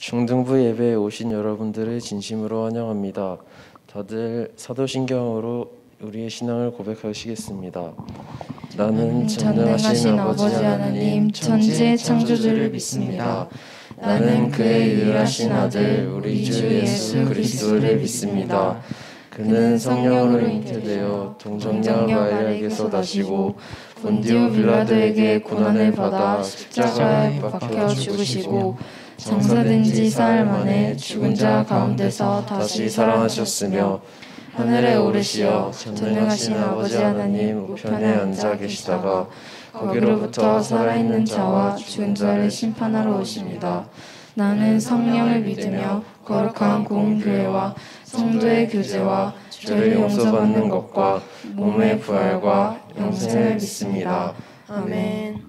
중등부 예배에 오신 여러분들을 진심으로 환영합니다. 다들 사도신경으로 우리의 신앙을 고백하시겠습니다. 나는 전능하신 아버지 하나님 천지의 창조주를 믿습니다. 나는 그의 유일하신 아들 우리 주 예수 그리스도를 믿습니다. 그는 성령으로 잉태되어 동정녀 마리아에게서 나시고 본디오 빌라도에게 고난을 받아 십자가에 박혀 죽으시고 장사된 지 사흘 만에 죽은 자 가운데서 다시 살아나셨으며 하늘에 오르시어 전능하신 아버지 하나님 우편에 앉아 계시다가 거기로부터 살아있는 자와 죽은 자를 심판하러 오십니다. 나는 성령을 믿으며 거룩한 공교회와 성도의 교제와 죄를 용서받는 것과 몸의 부활과 영생을 믿습니다. 아멘.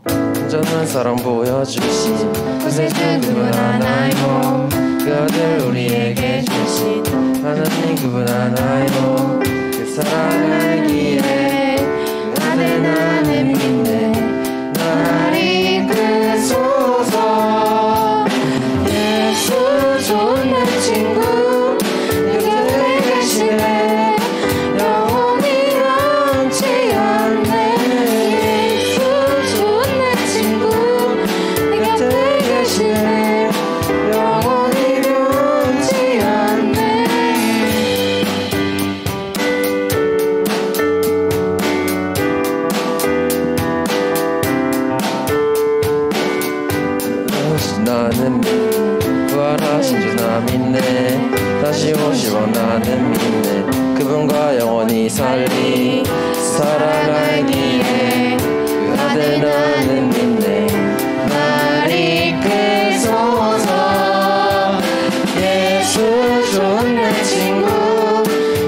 온전한 사랑 보여주신 구세주 그분 하나이고 그 아들 우리에게 주신 하나님 그분 하나이고 그 사랑을 알기에 그 아들 나는 믿네 날 이끄소서 예수 좋은 내 친구 내 곁에 계시네 영원히 변치 않네 예수 좋은 내 친구 내 곁에 계시네 영원히 변치 않네 나는 부활하신 주 나 믿네 다시 오시와 나는 믿네 그분과 영원히 살리 사랑 알기에 그 아들 나는 믿네 날 이끄소서 예수 좋은 내 친구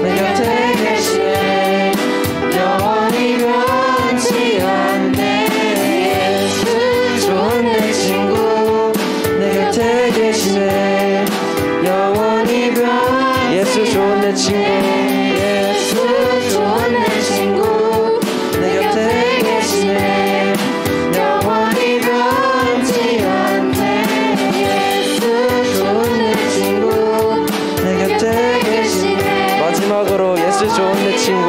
내 곁에 계시네 영원히 변치 않네 예수 좋은 내 친구 내 곁에 계시네 영원히 예수 좋은 내 친구 예수 좋은 내 친구 내 곁에 계시네 영원히 변치 않네 예수 좋은 내 친구 내 곁에 계시네 마지막으로 예수 좋은 내 친구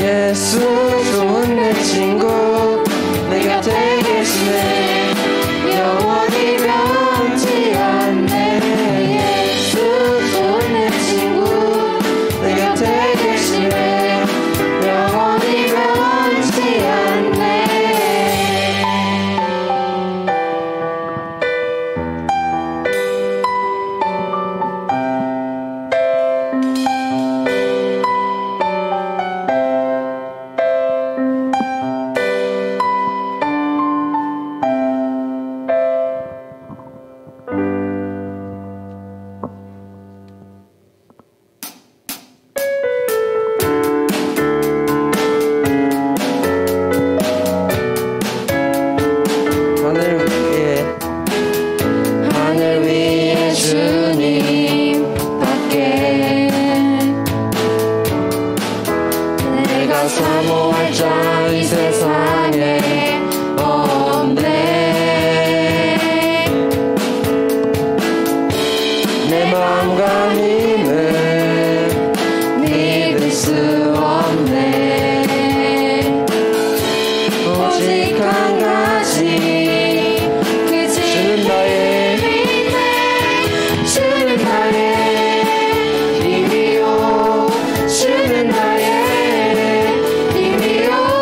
예수 좋은 내 친구 내 곁에 계시네 영원히 변치 않네 예수 좋은 내 친구 내 곁에 계시네 영원히 변치 않네 하늘 위에 주님 밖에 내가 사모할 자 이 세상에 없네 내 마음과 힘을 믿을 수 없네 오직 한 가지 주는 나의 주는 나의 힘이요 주는 나의 힘이요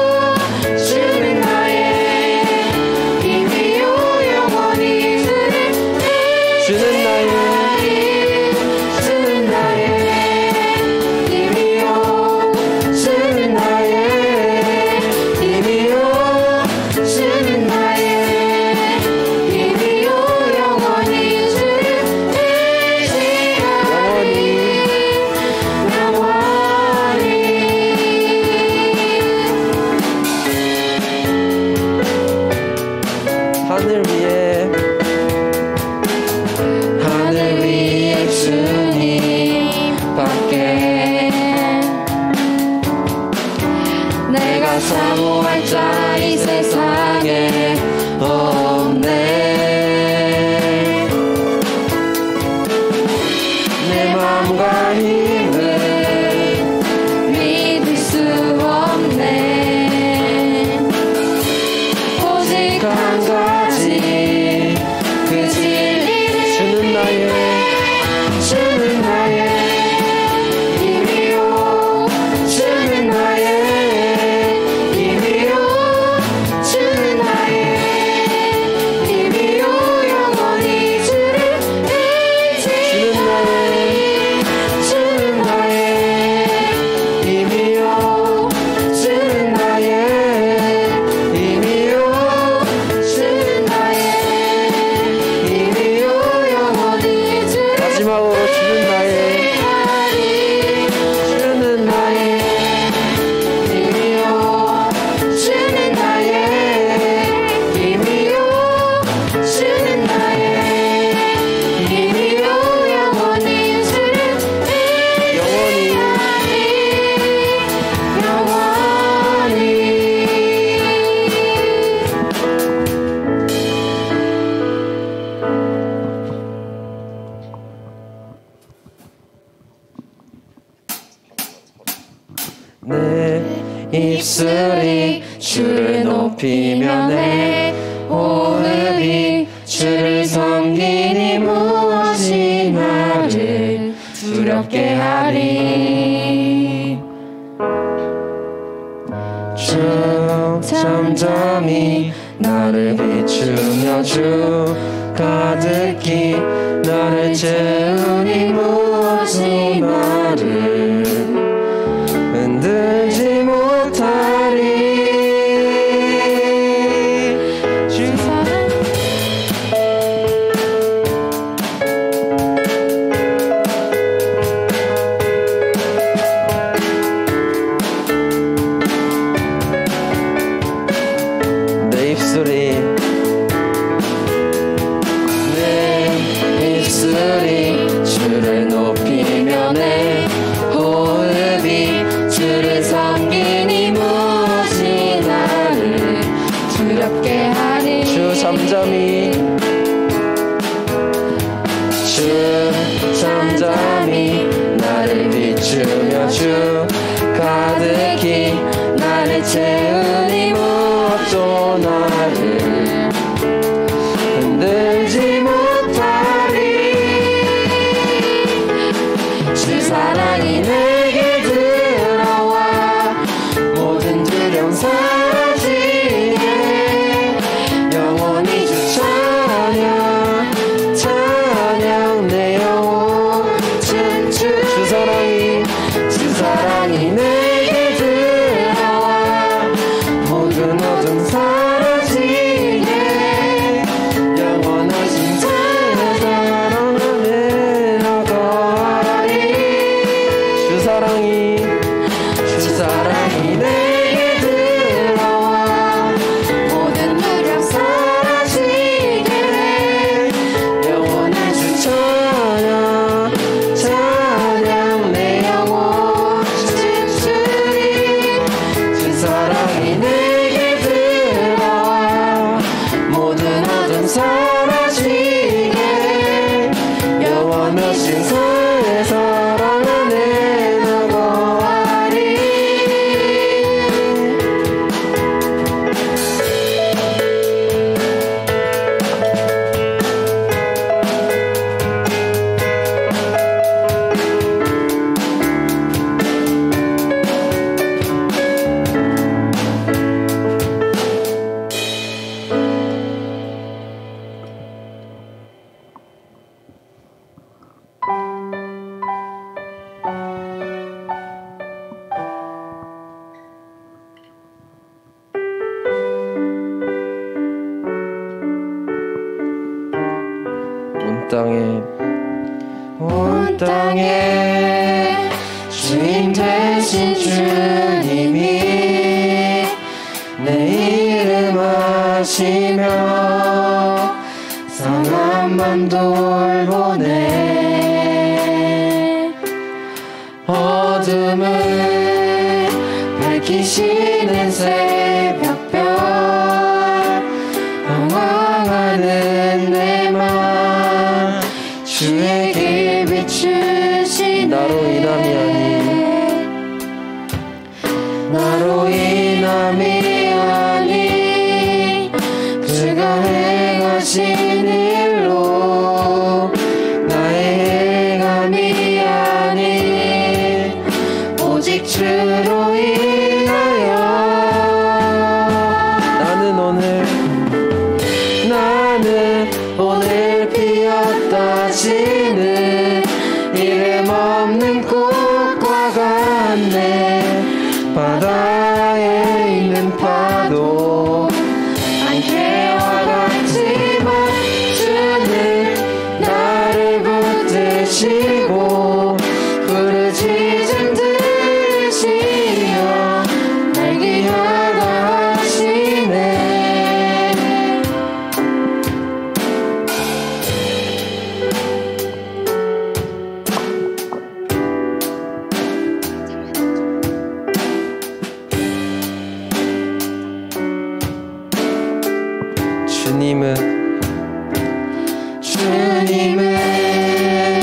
사모할 자 이 세상에 없네. 내 맘과 힘을 믿을 수 없네. 오직 한 가지 그 진리를 주는 나의 힘이요, 주는 나의 힘이요, 주는 나의 힘이요, 영원히 주를 의지하네. 주는 나의 힘이요, 주는 나의 힘이요, 주는 나의 힘이요, 영원히 주를 마지막으로 주는 나의 내 입술이 주를 높이며 내 호흡이 주를 섬기니 무엇이 나를 두렵게 하리. 주 잠잠히 나를 비추며 주 가득히 나를 채우니 무엇이 나를 흔들지 못하리. 주 사랑 내 입술이 주를 높이며 내 호흡이 주를 섬기니 무엇이 나를 두렵게 하리. 주 잠잠히 나를 비추며 주 가득히 나를 채우니 무엇도 나를 흔들지 못하리. 주 사랑이 내게 들어와 모든 두려움 사라지게 영원히 주 찬양 내 영혼 주 사랑이 내게 들어와 모든 어둠 사라지게 영원하신 주 사랑 안에 나가리. 주 사랑이 내게 들어와 모든 두려움 사라지게 영원한 주 찬양 내 영혼 주리. 주 사랑이 내게 들어와 모든 어둠 사라지게 영원하신 사랑 안에 나가리. 온 땅에 주인 되신 주님이 내 이름 아시며 상한 밤 돌보네. 어둠을 밝게 밝히시는 새벽별 방황하는 내 맘 주에게 비추시네. 나로 인함이 아니 그가 행하신 일로 나의 행함이 아니 오직 주로 인하여 나는 오늘 피었다 지는 이름 없는 꽃과 같네. 바다에 있는 파도 안개와 같지만 주는 나를 붙드시고 부르짖음 들으시며 날 귀하다 하시네. 주님은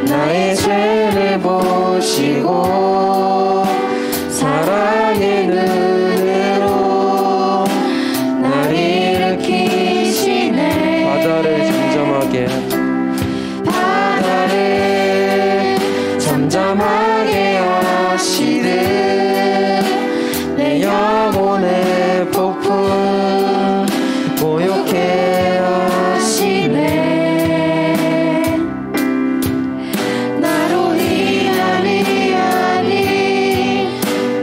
나의 죄를 보시고 사랑의 눈으로 날 일으키시네. 바다를 잠잠하게 하시듯 내 영혼의 폭풍 고요케 하시네. 나로 인함이 아니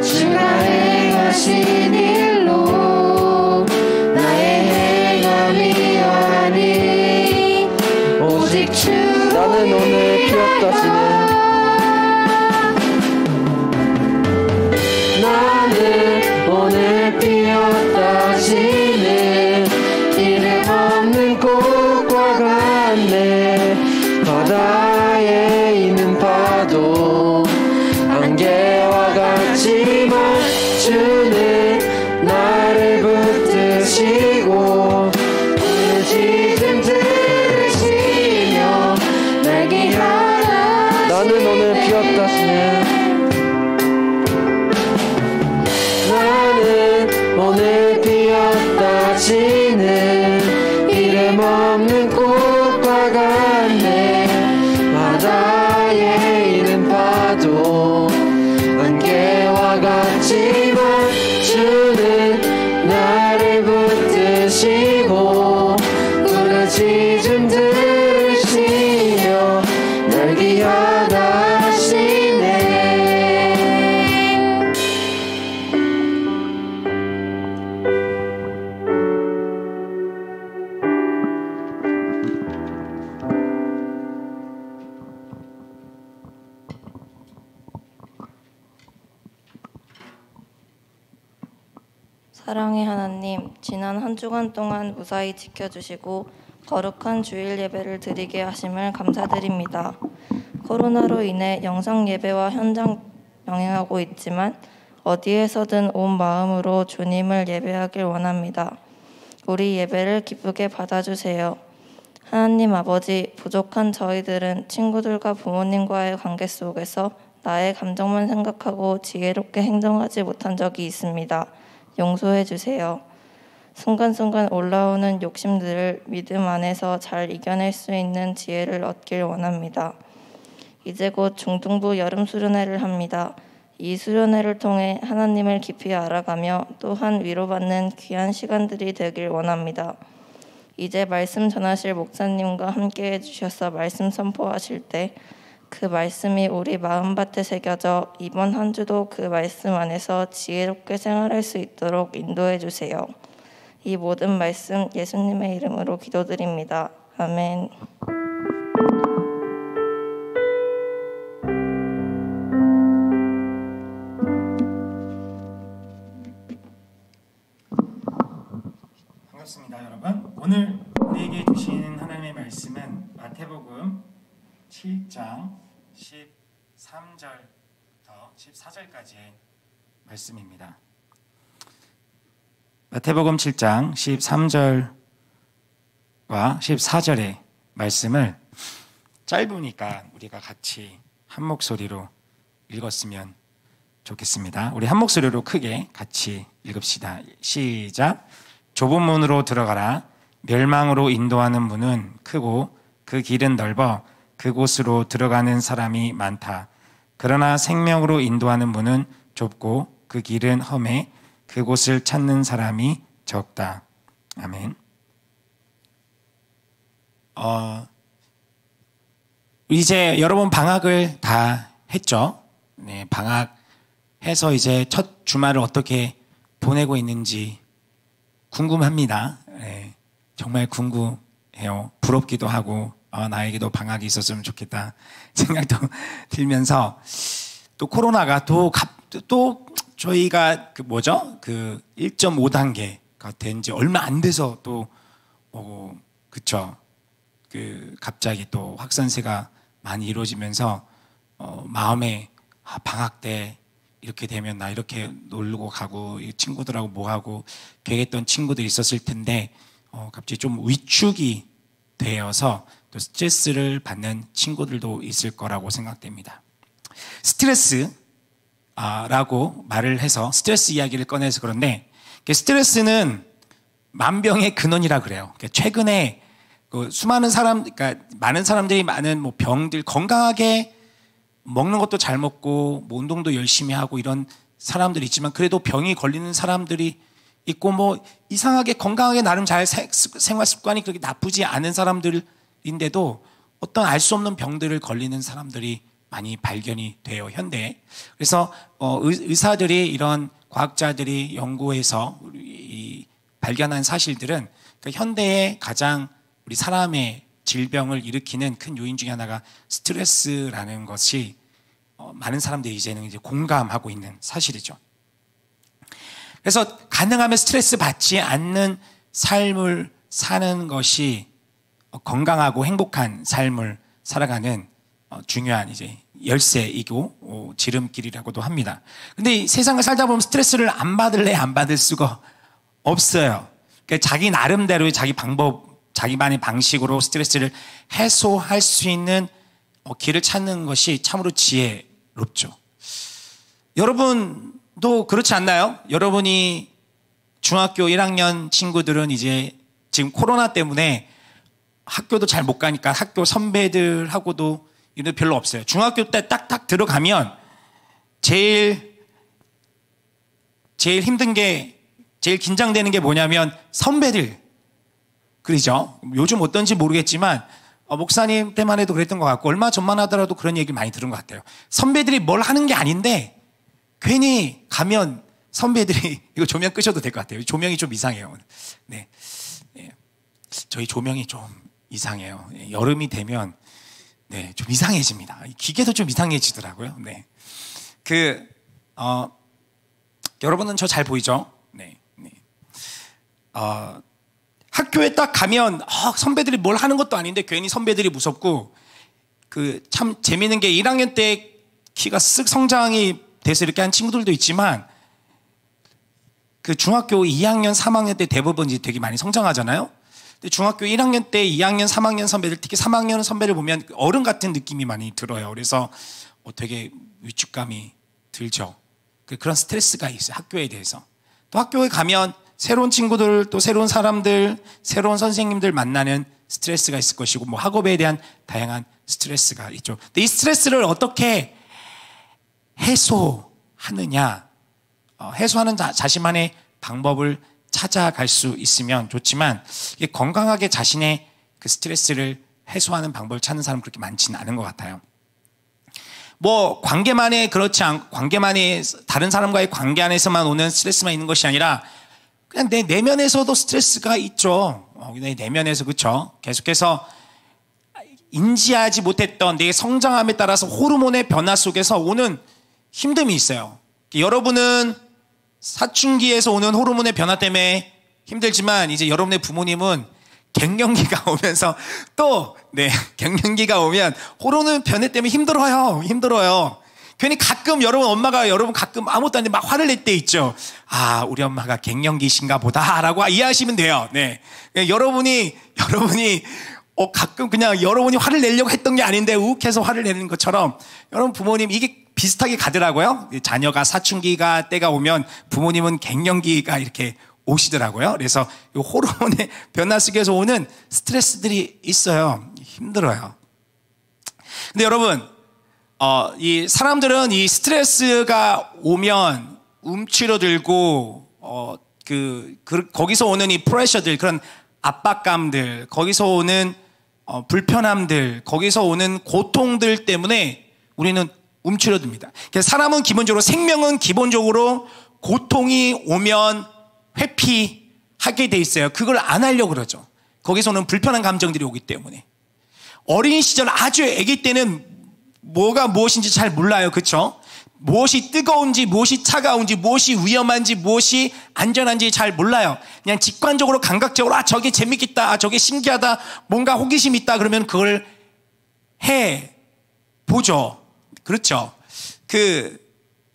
주가 행하신 일로 나의 행함이 아니 오직 주. 나는 오늘 피었다 지는 이름 없는 꽃과 같네. 바다에 있는 파도 안개와 같지만 주는 나를 붙드시고 부르짖음 들으시며 날 귀하다. 나는 오늘 피었다 지는 오늘 피었다 지는 이름 없는 꽃과 같네. 바다에 있는 파도 안개와 같지만 주는 나를 붙드시고 부르짖음 들으시며 날 귀하다 하시네. 사랑의 하나님, 지난 한 주간 동안 무사히 지켜주시고 거룩한 주일 예배를 드리게 하심을 감사드립니다. 코로나로 인해 영상 예배와 현장 병행하고 있지만 어디에서든 온 마음으로 주님을 예배하길 원합니다. 우리 예배를 기쁘게 받아주세요. 하나님 아버지, 부족한 저희들은 친구들과 부모님과의 관계 속에서 나의 감정만 생각하고 지혜롭게 행동하지 못한 적이 있습니다. 용서해 주세요. 순간순간 올라오는 욕심들을 믿음 안에서 잘 이겨낼 수 있는 지혜를 얻길 원합니다. 이제 곧 중등부 여름 수련회를 합니다. 이 수련회를 통해 하나님을 깊이 알아가며 또한 위로받는 귀한 시간들이 되길 원합니다. 이제 말씀 전하실 목사님과 함께 해주셔서 말씀 선포하실 때 그 말씀이 우리 마음밭에 새겨져 이번 한 주도 그 말씀 안에서 지혜롭게 생활할 수 있도록 인도해 주세요. 이 모든 말씀 예수님의 이름으로 기도드립니다. 아멘. 반갑습니다, 여러분. 오늘 우리에게 주신 하나님의 말씀은 마태복음 7장 13절부터 14절까지의 말씀입니다. 마태복음 7장 13절과 14절의 말씀을 짧으니까 우리가 같이 한 목소리로 읽었으면 좋겠습니다. 우리 한 목소리로 크게 같이 읽읍시다. 시작. 좁은 문으로 들어가라. 멸망으로 인도하는 문은 크고 그 길은 넓어 그곳으로 들어가는 사람이 많다. 그러나 생명으로 인도하는 문은 좁고 그 길은 험해 그곳을 찾는 사람이 적다. 아멘. 이제 여러분 방학을 다 했죠? 네, 방학해서 이제 첫 주말을 어떻게 보내고 있는지 궁금합니다. 네, 정말 궁금해요. 부럽기도 하고 나에게도 방학이 있었으면 좋겠다 생각도 들면서 또 코로나가 또 저희가 그 1.5단계가 된 지 얼마 안 돼서 또 그쵸. 갑자기 또 확산세가 많이 이루어지면서 마음에 방학 때 이렇게 되면 나 이렇게 놀고 가고 친구들하고 뭐 하고 계획했던 친구들이 있었을 텐데 갑자기 좀 위축이 되어서 또 스트레스를 받는 친구들도 있을 거라고 생각됩니다. 스트레스라고 말을 해서 스트레스 이야기를 꺼내서 그런데 스트레스는 만병의 근원이라 그래요. 최근에 수많은 그러니까 많은 사람들이 많은 병들 건강하게 먹는 것도 잘 먹고 운동도 열심히 하고 이런 사람들이 있지만 그래도 병이 걸리는 사람들이 있고 이상하게 건강하게 나름 잘 생활 습관이 그렇게 나쁘지 않은 사람들인데도 어떤 알 수 없는 병들을 걸리는 사람들이 많이 발견이 돼요, 현대에. 그래서 의사들이 이런 과학자들이 연구해서 발견한 사실들은 현대의 가장 우리 사람의 질병을 일으키는 큰 요인 중에 하나가 스트레스라는 것이 많은 사람들이 이제는 이제 공감하고 있는 사실이죠. 그래서 가능하면 스트레스 받지 않는 삶을 사는 것이 건강하고 행복한 삶을 살아가는 중요한 이제 열쇠이고 지름길이라고도 합니다. 근데 이 세상을 살다 보면 스트레스를 안 받을래 안 받을 수가 없어요. 그러니까 자기 나름대로의 자기 방법, 자기만의 방식으로 스트레스를 해소할 수 있는 길을 찾는 것이 참으로 지혜롭죠. 여러분도 그렇지 않나요? 여러분이 중학교 1학년 친구들은 이제 지금 코로나 때문에 학교도 잘 못 가니까 학교 선배들하고도 이런 별로 없어요. 중학교 때 딱딱 들어가면 제일 힘든 게 제일 긴장되는 게 뭐냐면 선배들. 그러죠? 요즘 어떤지 모르겠지만 목사님 때만 해도 그랬던 것 같고 얼마 전만 하더라도 그런 얘기 많이 들은 것 같아요. 선배들이 뭘 하는 게 아닌데 괜히 가면 선배들이 이거 조명 끄셔도 될 것 같아요. 조명이 좀 이상해요. 네, 저희 조명이 좀 이상해요. 여름이 되면 좀 이상해집니다. 기계도 좀 이상해지더라고요. 네, 여러분은 저 잘 보이죠? 네. 학교에 딱 가면 선배들이 뭘 하는 것도 아닌데 괜히 선배들이 무섭고 참 재미있는 게 1학년 때 키가 쓱 성장이 돼서 이렇게 한 친구들도 있지만 중학교 2학년, 3학년 때 대부분 이제 되게 많이 성장하잖아요. 근데 중학교 1학년 때 2학년, 3학년 선배들, 특히 3학년 선배를 보면 어른 같은 느낌이 많이 들어요. 그래서 되게 위축감이 들죠. 그런 스트레스가 있어요. 학교에 대해서. 또 학교에 가면 새로운 친구들, 또 새로운 사람들, 새로운 선생님들 만나는 스트레스가 있을 것이고 학업에 대한 다양한 스트레스가 있죠. 근데 이 스트레스를 어떻게 해소하느냐, 해소하는 자신만의 방법을 찾아갈 수 있으면 좋지만 이게 건강하게 자신의 그 스트레스를 해소하는 방법을 찾는 사람은 그렇게 많지는 않은 것 같아요. 관계만의 다른 사람과의 관계 안에서만 오는 스트레스만 있는 것이 아니라 그냥 내 내면에서도 스트레스가 있죠. 내 내면에서, 그렇죠? 계속해서 인지하지 못했던 내 성장함에 따라서 호르몬의 변화 속에서 오는 힘듦이 있어요. 여러분은 사춘기에서 오는 호르몬의 변화 때문에 힘들지만 이제 여러분의 부모님은 갱년기가 오면서 갱년기가 오면 호르몬 변화 때문에 힘들어요. 괜히 가끔 여러분 가끔 아무것도 아닌데 막 화를 낼 때 있죠. 아, 우리 엄마가 갱년기신가 보다라고 이해하시면 돼요. 네. 여러분이 가끔 그냥 여러분이 화를 내려고 했던 게 아닌데 욱해서 화를 내는 것처럼 여러분 부모님 이게 비슷하게 가더라고요. 자녀가 사춘기가 때가 오면 부모님은 갱년기가 이렇게 오시더라고요. 그래서 이 호르몬의 변화 속에서 오는 스트레스들이 있어요. 힘들어요. 근데 여러분, 이 사람들은 이 스트레스가 오면 움츠러들고, 거기서 오는 이 프레셔들, 그런 압박감들, 거기서 오는 불편함들, 거기서 오는 고통들 때문에 우리는 움츠러듭니다. 사람은 기본적으로, 생명은 기본적으로 고통이 오면 회피하게 돼 있어요. 그걸 안 하려고 그러죠. 거기서 오는 불편한 감정들이 오기 때문에. 어린 시절 아주 아기 때는 뭐가 무엇인지 잘 몰라요. 그렇죠? 무엇이 뜨거운지, 무엇이 차가운지, 무엇이 위험한지, 무엇이 안전한지 잘 몰라요. 그냥 직관적으로, 감각적으로, 아, 저게 재밌겠다, 아, 저게 신기하다, 뭔가 호기심 있다, 그러면 그걸 보죠. 그렇죠?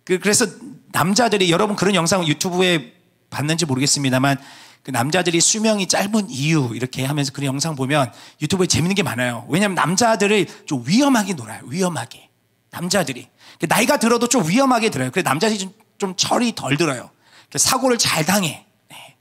그래서 남자들이, 여러분 그런 영상 유튜브에 봤는지 모르겠습니다만, 그 남자들이 수명이 짧은 이유 이렇게 하면서 그런 영상 보면 유튜브에 재밌는 게 많아요. 왜냐하면 남자들을 좀 위험하게 놀아요. 위험하게. 남자들이. 나이가 들어도 좀 위험하게 들어요. 그래서 남자들이 좀 철이 덜 들어요. 사고를 잘 당해. 네.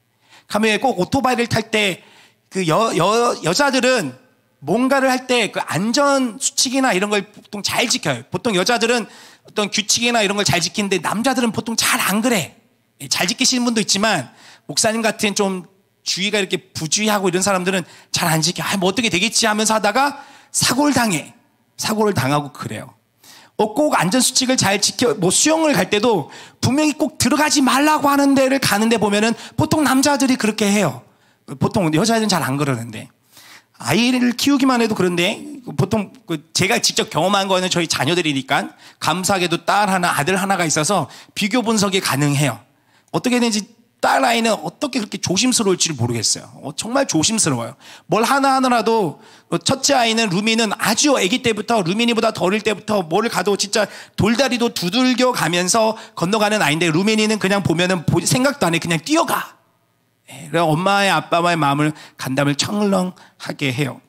가면 꼭 오토바이를 탈 때 그 여자들은 뭔가를 할 때 그 안전 수칙이나 이런 걸 보통 잘 지켜요. 보통 여자들은 어떤 규칙이나 이런 걸 잘 지키는데 남자들은 보통 잘 안 그래. 잘 지키시는 분도 있지만 목사님 같은 좀 주의가 이렇게 부주의하고 이런 사람들은 잘 안 지켜. 뭐 어떻게 되겠지 하면서 하다가 사고를 당해. 사고를 당하고 그래요. 꼭 안전수칙을 잘 지켜, 수영을 갈 때도 분명히 꼭 들어가지 말라고 하는 데를 가는데 보면은 보통 남자들이 그렇게 해요. 보통 여자들은 잘 안 그러는데. 아이를 키우기만 해도 그런데 보통 제가 직접 경험한 거는 저희 자녀들이니까 감사하게도 딸 하나, 아들 하나가 있어서 비교 분석이 가능해요. 어떻게 되는지 딸 아이는 어떻게 그렇게 조심스러울지를 모르겠어요. 정말 조심스러워요. 뭘 하나하나라도 첫째 아이는 루미는 아주 아기 때부터 루미니보다 더 어릴 때부터 뭘 가도 진짜 돌다리도 두들겨 가면서 건너가는 아이인데 루미니는 그냥 보면은 생각도 안 해. 그냥 뛰어가. 그래서 엄마의 아빠와의 마음을 간담을 청렁하게 해요.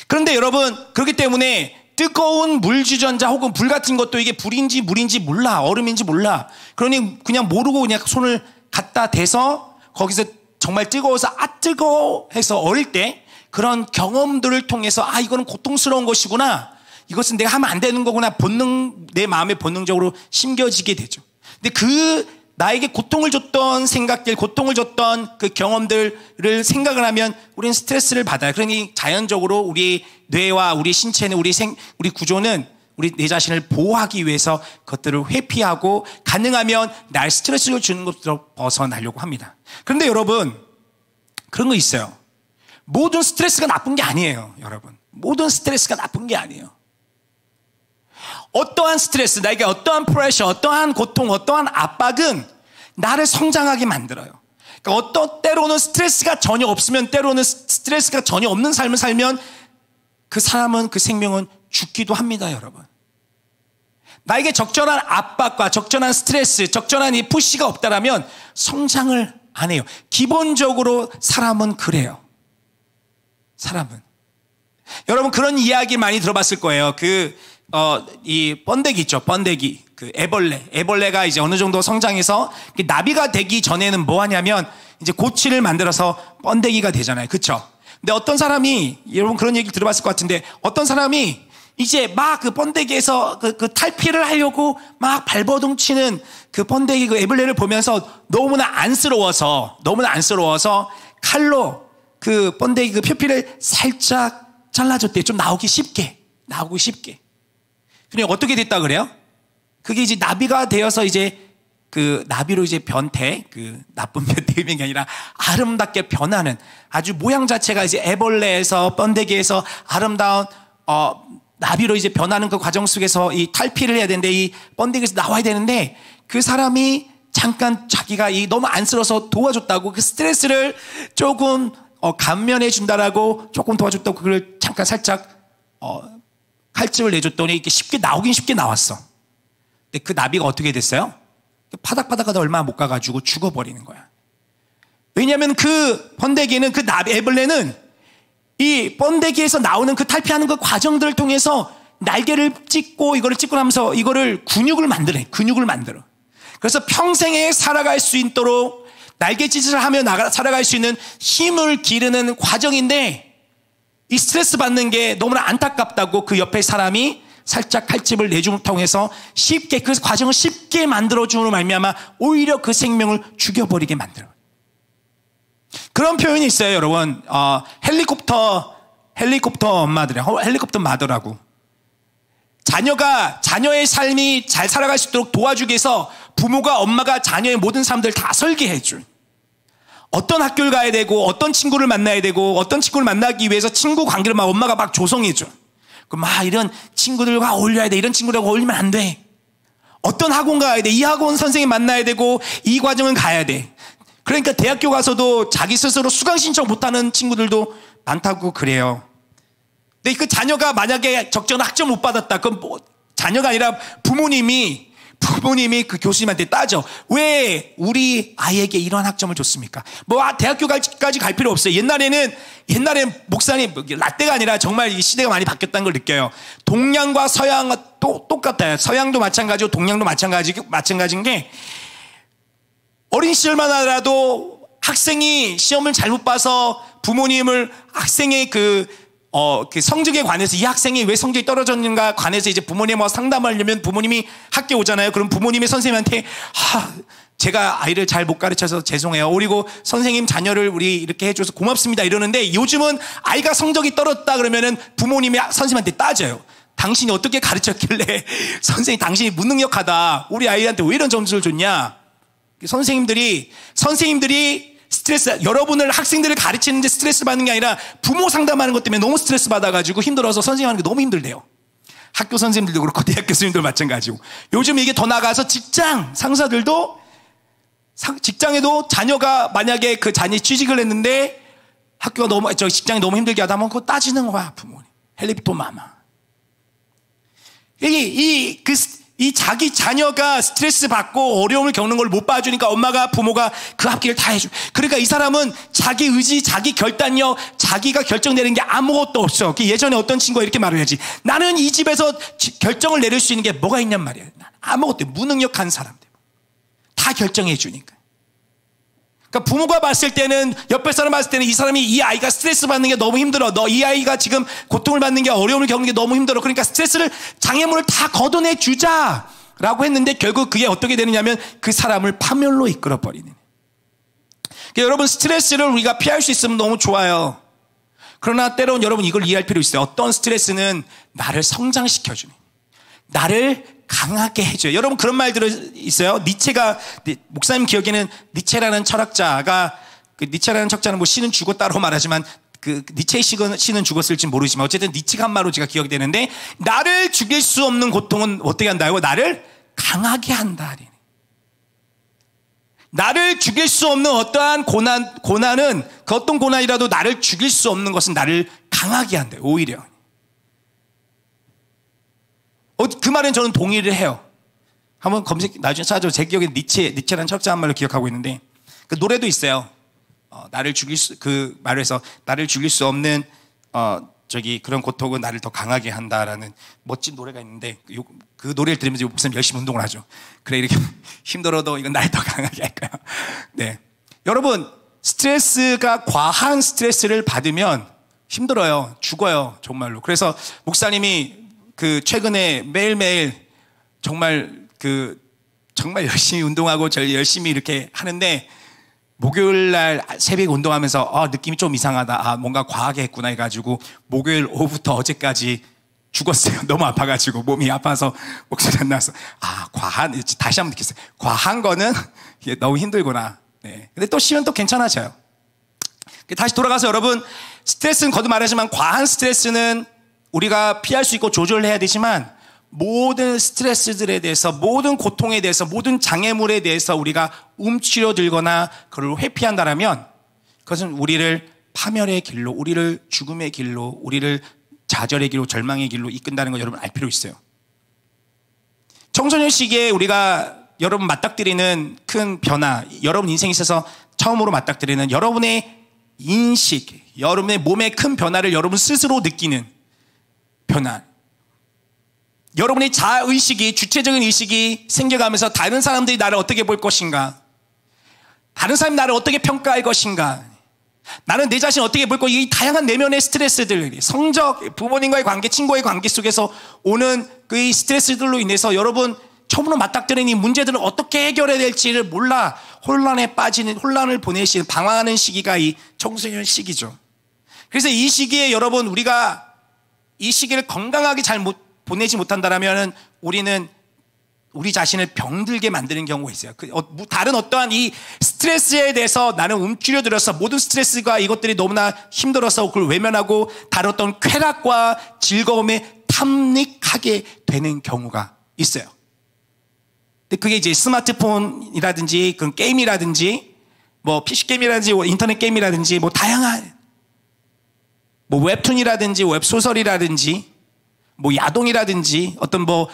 그런데 여러분 그렇기 때문에 뜨거운 물 주전자 혹은 불 같은 것도 이게 불인지 물인지 몰라. 얼음인지 몰라. 그러니 그냥 모르고 그냥 손을 갖다 대서 거기서 정말 뜨거워서 아 뜨거워 해서 어릴 때 그런 경험들을 통해서 아 이거는 고통스러운 것이구나. 이것은 내가 하면 안 되는 거구나. 내 마음에 본능적으로 심겨지게 되죠. 근데 나에게 고통을 줬던 생각들, 고통을 줬던 그 경험들을 생각을 하면 우리는 스트레스를 받아요. 그러니 자연적으로 우리 뇌와 우리 신체는 우리 구조는 내 자신을 보호하기 위해서 그것들을 회피하고 가능하면 날 스트레스를 주는 것으로 벗어나려고 합니다. 그런데 여러분 그런 거 있어요. 모든 스트레스가 나쁜 게 아니에요. 여러분 모든 스트레스가 나쁜 게 아니에요. 어떠한 스트레스, 나에게 어떠한 프레셔, 어떠한 고통, 어떠한 압박은 나를 성장하게 만들어요. 그러니까 때로는 스트레스가 전혀 없으면, 때로는 스트레스가 전혀 없는 삶을 살면 그 사람은, 그 생명은 죽기도 합니다, 여러분. 나에게 적절한 압박과 적절한 스트레스, 적절한 이 푸시가 없다라면 성장을 안 해요. 기본적으로 사람은 그래요. 사람은. 여러분 그런 이야기 많이 들어봤을 거예요. 이 번데기 있죠. 번데기. 애벌레가 이제 어느 정도 성장해서 나비가 되기 전에는 뭐 하냐면 이제 고치를 만들어서 번데기가 되잖아요. 그쵸? 근데 어떤 사람이, 여러분 그런 얘기 들어봤을 것 같은데 어떤 사람이 이제 막 그 번데기에서 그 탈피를 하려고 막 발버둥 치는 그 번데기 그 애벌레를 보면서 너무나 안쓰러워서 칼로 그 번데기 그 표피를 살짝 잘라줬대요. 좀 나오기 쉽게. 그냥 어떻게 됐다 그래요? 그게 이제 나비가 되어서 이제 그 나비로 이제 나쁜 변태의 게 아니라 아름답게 변하는 아주 모양 자체가 이제 애벌레에서 번데기에서 아름다운 나비로 이제 변하는 그 과정 속에서 이 탈피를 해야 되는데 이 번데기에서 나와야 되는데 그 사람이 잠깐 자기가 너무 안쓰러워서 도와줬다고 그 스트레스를 조금 감면해 준다라고 조금 도와줬다고 그걸 잠깐 살짝 칼집을 내줬더니 이렇게 나오긴 쉽게 나왔어. 근데 그 나비가 어떻게 됐어요? 파닥파닥하다 얼마 못 가가지고 죽어버리는 거야. 왜냐하면 그 번데기는 그 나비 애벌레는 이 번데기에서 나오는 그 탈피하는 그 과정들을 통해서 날개를 찢고 이거를 찢고 나면서 이거를 근육을 만들어. 그래서 평생에 살아갈 수 있도록 날개짓을 하며 살아갈 수 있는 힘을 기르는 과정인데 이 스트레스 받는 게 너무나 안타깝다고 그 옆에 사람이 살짝 칼집을 내줌을 통해서 쉽게 그 과정을 쉽게 만들어줌으로 말미암아 오히려 그 생명을 죽여버리게 만들어요. 그런 표현이 있어요, 여러분. 헬리콥터 엄마들이에요. 헬리콥터 마더라고. 자녀의 삶이 잘 살아갈 수 있도록 도와주기 위해서 부모가, 엄마가 자녀의 모든 삶들을 다 설계해줘. 어떤 학교를 가야 되고, 어떤 친구를 만나야 되고, 어떤 친구를 만나기 위해서 친구 관계를 막 엄마가 막 조성해줘. 막 이런 친구들과 어울려야 돼. 이런 친구들과 어울리면 안 돼. 어떤 학원 가야 돼. 이 학원 선생님 만나야 되고, 이 과정은 가야 돼. 그러니까 대학교 가서도 자기 스스로 수강 신청 못하는 친구들도 많다고 그래요. 근데 그 자녀가 만약에 적정한 학점 못 받았다. 그럼 뭐 자녀가 아니라 부모님이 그 교수님한테 따져. 왜 우리 아이에게 이런 학점을 줬습니까? 대학교까지 갈 필요 없어요. 옛날에는 목사님, 라떼가 아니라 정말 이 시대가 많이 바뀌었다는 걸 느껴요. 동양과 서양은 똑같아요. 서양도 마찬가지고 동양도 마찬가지인 게 어린 시절만 하더라도 학생이 시험을 잘못 봐서 부모님을 학생의 그 성적에 관해서 이 학생이 왜 성적이 떨어졌는가 관해서 이제 부모님하고 상담하려면 부모님이 학교에 오잖아요. 그럼 부모님이 선생님한테 제가 아이를 잘 못 가르쳐서 죄송해요. 그리고 선생님 자녀를 우리 이렇게 해줘서 고맙습니다 이러는데 요즘은 아이가 성적이 떨어졌다 그러면은 부모님이 선생님한테 따져요. 당신이 어떻게 가르쳤길래 선생님 당신이 무능력하다. 우리 아이한테 왜 이런 점수를 줬냐. 선생님들이 스트레스, 여러분을 학생들을 가르치는데 스트레스 받는 게 아니라 부모 상담하는 것 때문에 너무 스트레스 받아가지고 힘들어서 선생님 하는 게 너무 힘들대요. 학교 선생님들도 그렇고 대학 교수님들 마찬가지고. 요즘 이게 더 나가서 상사들도 직장에도 자녀가 만약에 그 자녀 취직을 했는데 직장이 너무 힘들게 하다 보면 그거 따지는 거야, 부모님. 헬리콥터 마마. 이 자기 자녀가 스트레스 받고 어려움을 겪는 걸 못 봐주니까 부모가 그 앞길을 다 해줘. 그러니까 이 사람은 자기 의지, 자기 결단력, 자기가 결정내는 게 아무것도 없어. 예전에 어떤 친구가 이렇게 말을 하지. 나는 이 집에서 결정을 내릴 수 있는 게 뭐가 있냔 말이야. 아무것도 무능력한 사람들. 다 결정해 주니까. 그러니까 부모가 봤을 때는, 옆에 사람 봤을 때는 이 사람이 이 아이가 스트레스 받는 게 너무 힘들어. 이 아이가 지금 고통을 받는 게, 어려움을 겪는 게 너무 힘들어. 그러니까 스트레스를, 장애물을 다 걷어내 주자라고 했는데 결국 그게 어떻게 되느냐면 그 사람을 파멸로 이끌어 버리는. 그러니까 여러분, 스트레스를 우리가 피할 수 있으면 너무 좋아요. 그러나 때로는 여러분 이걸 이해할 필요 있어요. 어떤 스트레스는 나를 성장시켜주는, 나를 강하게 해줘요. 여러분 그런 말 있어요? 목사님 기억에는 니체라는 철학자가, 니체라는 철학자는 뭐 시는 죽었다고 말하지만 니체의 시는 죽었을지 모르지만 어쨌든 니체가 한 말로 제가 기억이 되는데, 나를 죽일 수 없는 고통은 어떻게 한다고? 나를 강하게 한다. 나를 죽일 수 없는 어떠한 고난은, 그 어떤 고난이라도 나를 죽일 수 없는 것은 나를 강하게 한다. 오히려. 그 말은 저는 동의를 해요. 한번 나중에 찾아줘. 제 기억에 니체라는 철학자 한 말로 기억하고 있는데, 그 노래도 있어요. 그 말을 해서 나를 죽일 수 없는, 그런 고통은 나를 더 강하게 한다라는 멋진 노래가 있는데, 그 노래를 들으면서 목사님 열심히 운동을 하죠. 그래, 이렇게 힘들어도 이건 나를 더 강하게 할 거야. 네. 여러분, 과한 스트레스를 받으면 힘들어요. 죽어요. 정말로. 그래서 목사님이 최근에 매일매일 정말 열심히 운동하고 열심히 이렇게 하는데, 목요일 날 새벽 운동하면서 느낌이 좀 이상하다. 뭔가 과하게 했구나 해가지고 목요일 오후부터 어제까지 죽었어요. 너무 아파가지고, 몸이 아파서 목소리 안 나와서 다시 한번 느꼈어요. 과한 거는 너무 힘들구나. 네. 근데 또 쉬면 또 괜찮아져요. 다시 돌아가서 여러분, 스트레스는 거듭 말하지만 과한 스트레스는 우리가 피할 수 있고 조절해야 되지만, 모든 스트레스들에 대해서, 모든 고통에 대해서, 모든 장애물에 대해서 우리가 움츠려들거나 그걸 회피한다라면 그것은 우리를 파멸의 길로, 우리를 죽음의 길로, 우리를 좌절의 길로, 절망의 길로 이끈다는 거 여러분 알 필요 있어요. 청소년 시기에 우리가 여러분 맞닥뜨리는 큰 변화, 여러분 인생에 있어서 처음으로 맞닥뜨리는 여러분의 인식, 여러분의 몸의 큰 변화를 여러분 스스로 느끼는 변화. 여러분의 자의식이, 주체적인 의식이 생겨가면서 다른 사람들이 나를 어떻게 볼 것인가, 다른 사람이 나를 어떻게 평가할 것인가, 나는 내 자신을 어떻게 볼 것인가, 이 다양한 내면의 스트레스들, 성적, 부모님과의 관계, 친구와의 관계 속에서 오는 그 스트레스들로 인해서 여러분 처음으로 맞닥뜨리는 이 문제들을 어떻게 해결해야 될지를 몰라 혼란에 빠지는, 혼란을 보내시는, 방황하는 시기가 이 청소년 시기죠. 그래서 이 시기에 여러분, 우리가 이 시기를 건강하게 잘 보내지 못한다면 우리는 우리 자신을 병들게 만드는 경우가 있어요. 다른 어떠한 이 스트레스에 대해서 나는 움츠려들어서 모든 스트레스가 이것들이 너무나 힘들어서 그걸 외면하고 다른 어떤 쾌락과 즐거움에 탐닉하게 되는 경우가 있어요. 근데 그게 이제 스마트폰이라든지 그 게임이라든지 뭐 PC 게임이라든지 인터넷 게임이라든지 뭐 다양한 뭐 웹툰이라든지 웹소설이라든지 뭐 야동이라든지 어떤 뭐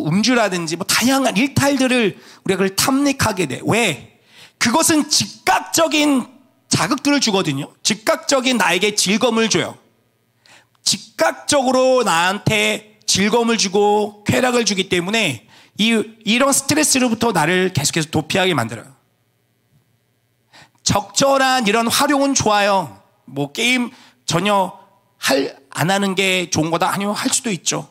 음주라든지 뭐 다양한 일탈들을 우리가 그걸 탐닉하게 돼. 왜? 그것은 즉각적인 자극들을 주거든요. 즉각적인 나에게 즐거움을 줘요. 즉각적으로 나한테 즐거움을 주고 쾌락을 주기 때문에 이런 스트레스로부터 나를 계속해서 도피하게 만들어요. 적절한 이런 활용은 좋아요. 뭐 게임 전혀 안 하는 게 좋은 거다? 아니요, 할 수도 있죠.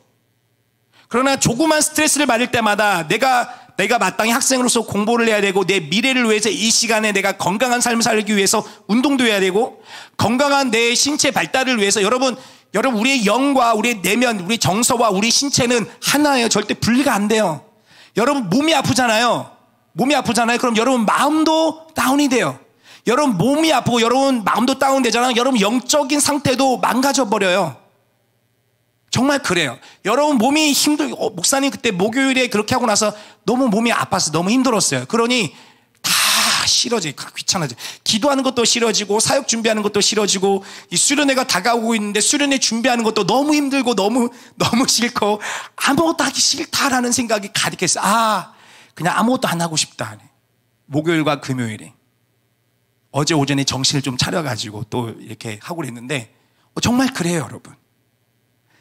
그러나 조그만 스트레스를 받을 때마다 내가 마땅히 학생으로서 공부를 해야 되고 내 미래를 위해서 이 시간에 내가 건강한 삶을 살기 위해서 운동도 해야 되고 건강한 내 신체 발달을 위해서 여러분 우리의 영과 우리의 내면, 우리 정서와 우리 신체는 하나예요. 절대 분리가 안 돼요. 여러분 몸이 아프잖아요. 그럼 여러분 마음도 다운이 돼요. 여러분 몸이 아프고 여러분 마음도 다운되잖아요. 여러분 영적인 상태도 망가져 버려요. 정말 그래요. 여러분 몸이 목사님 그때 목요일에 그렇게 하고 나서 너무 몸이 아팠어. 너무 힘들었어요. 그러니 다 싫어져. 귀찮아져. 기도하는 것도 싫어지고 사역 준비하는 것도 싫어지고 이 수련회가 다가오고 있는데 수련회 준비하는 것도 너무 힘들고 너무 싫고 아무것도 하기 싫다라는 생각이 가득했어요. 그냥 아무것도 안 하고 싶다. 목요일과 금요일에. 어제 오전에 정신을 좀 차려가지고 또 이렇게 하고 그랬는데 정말 그래요, 여러분.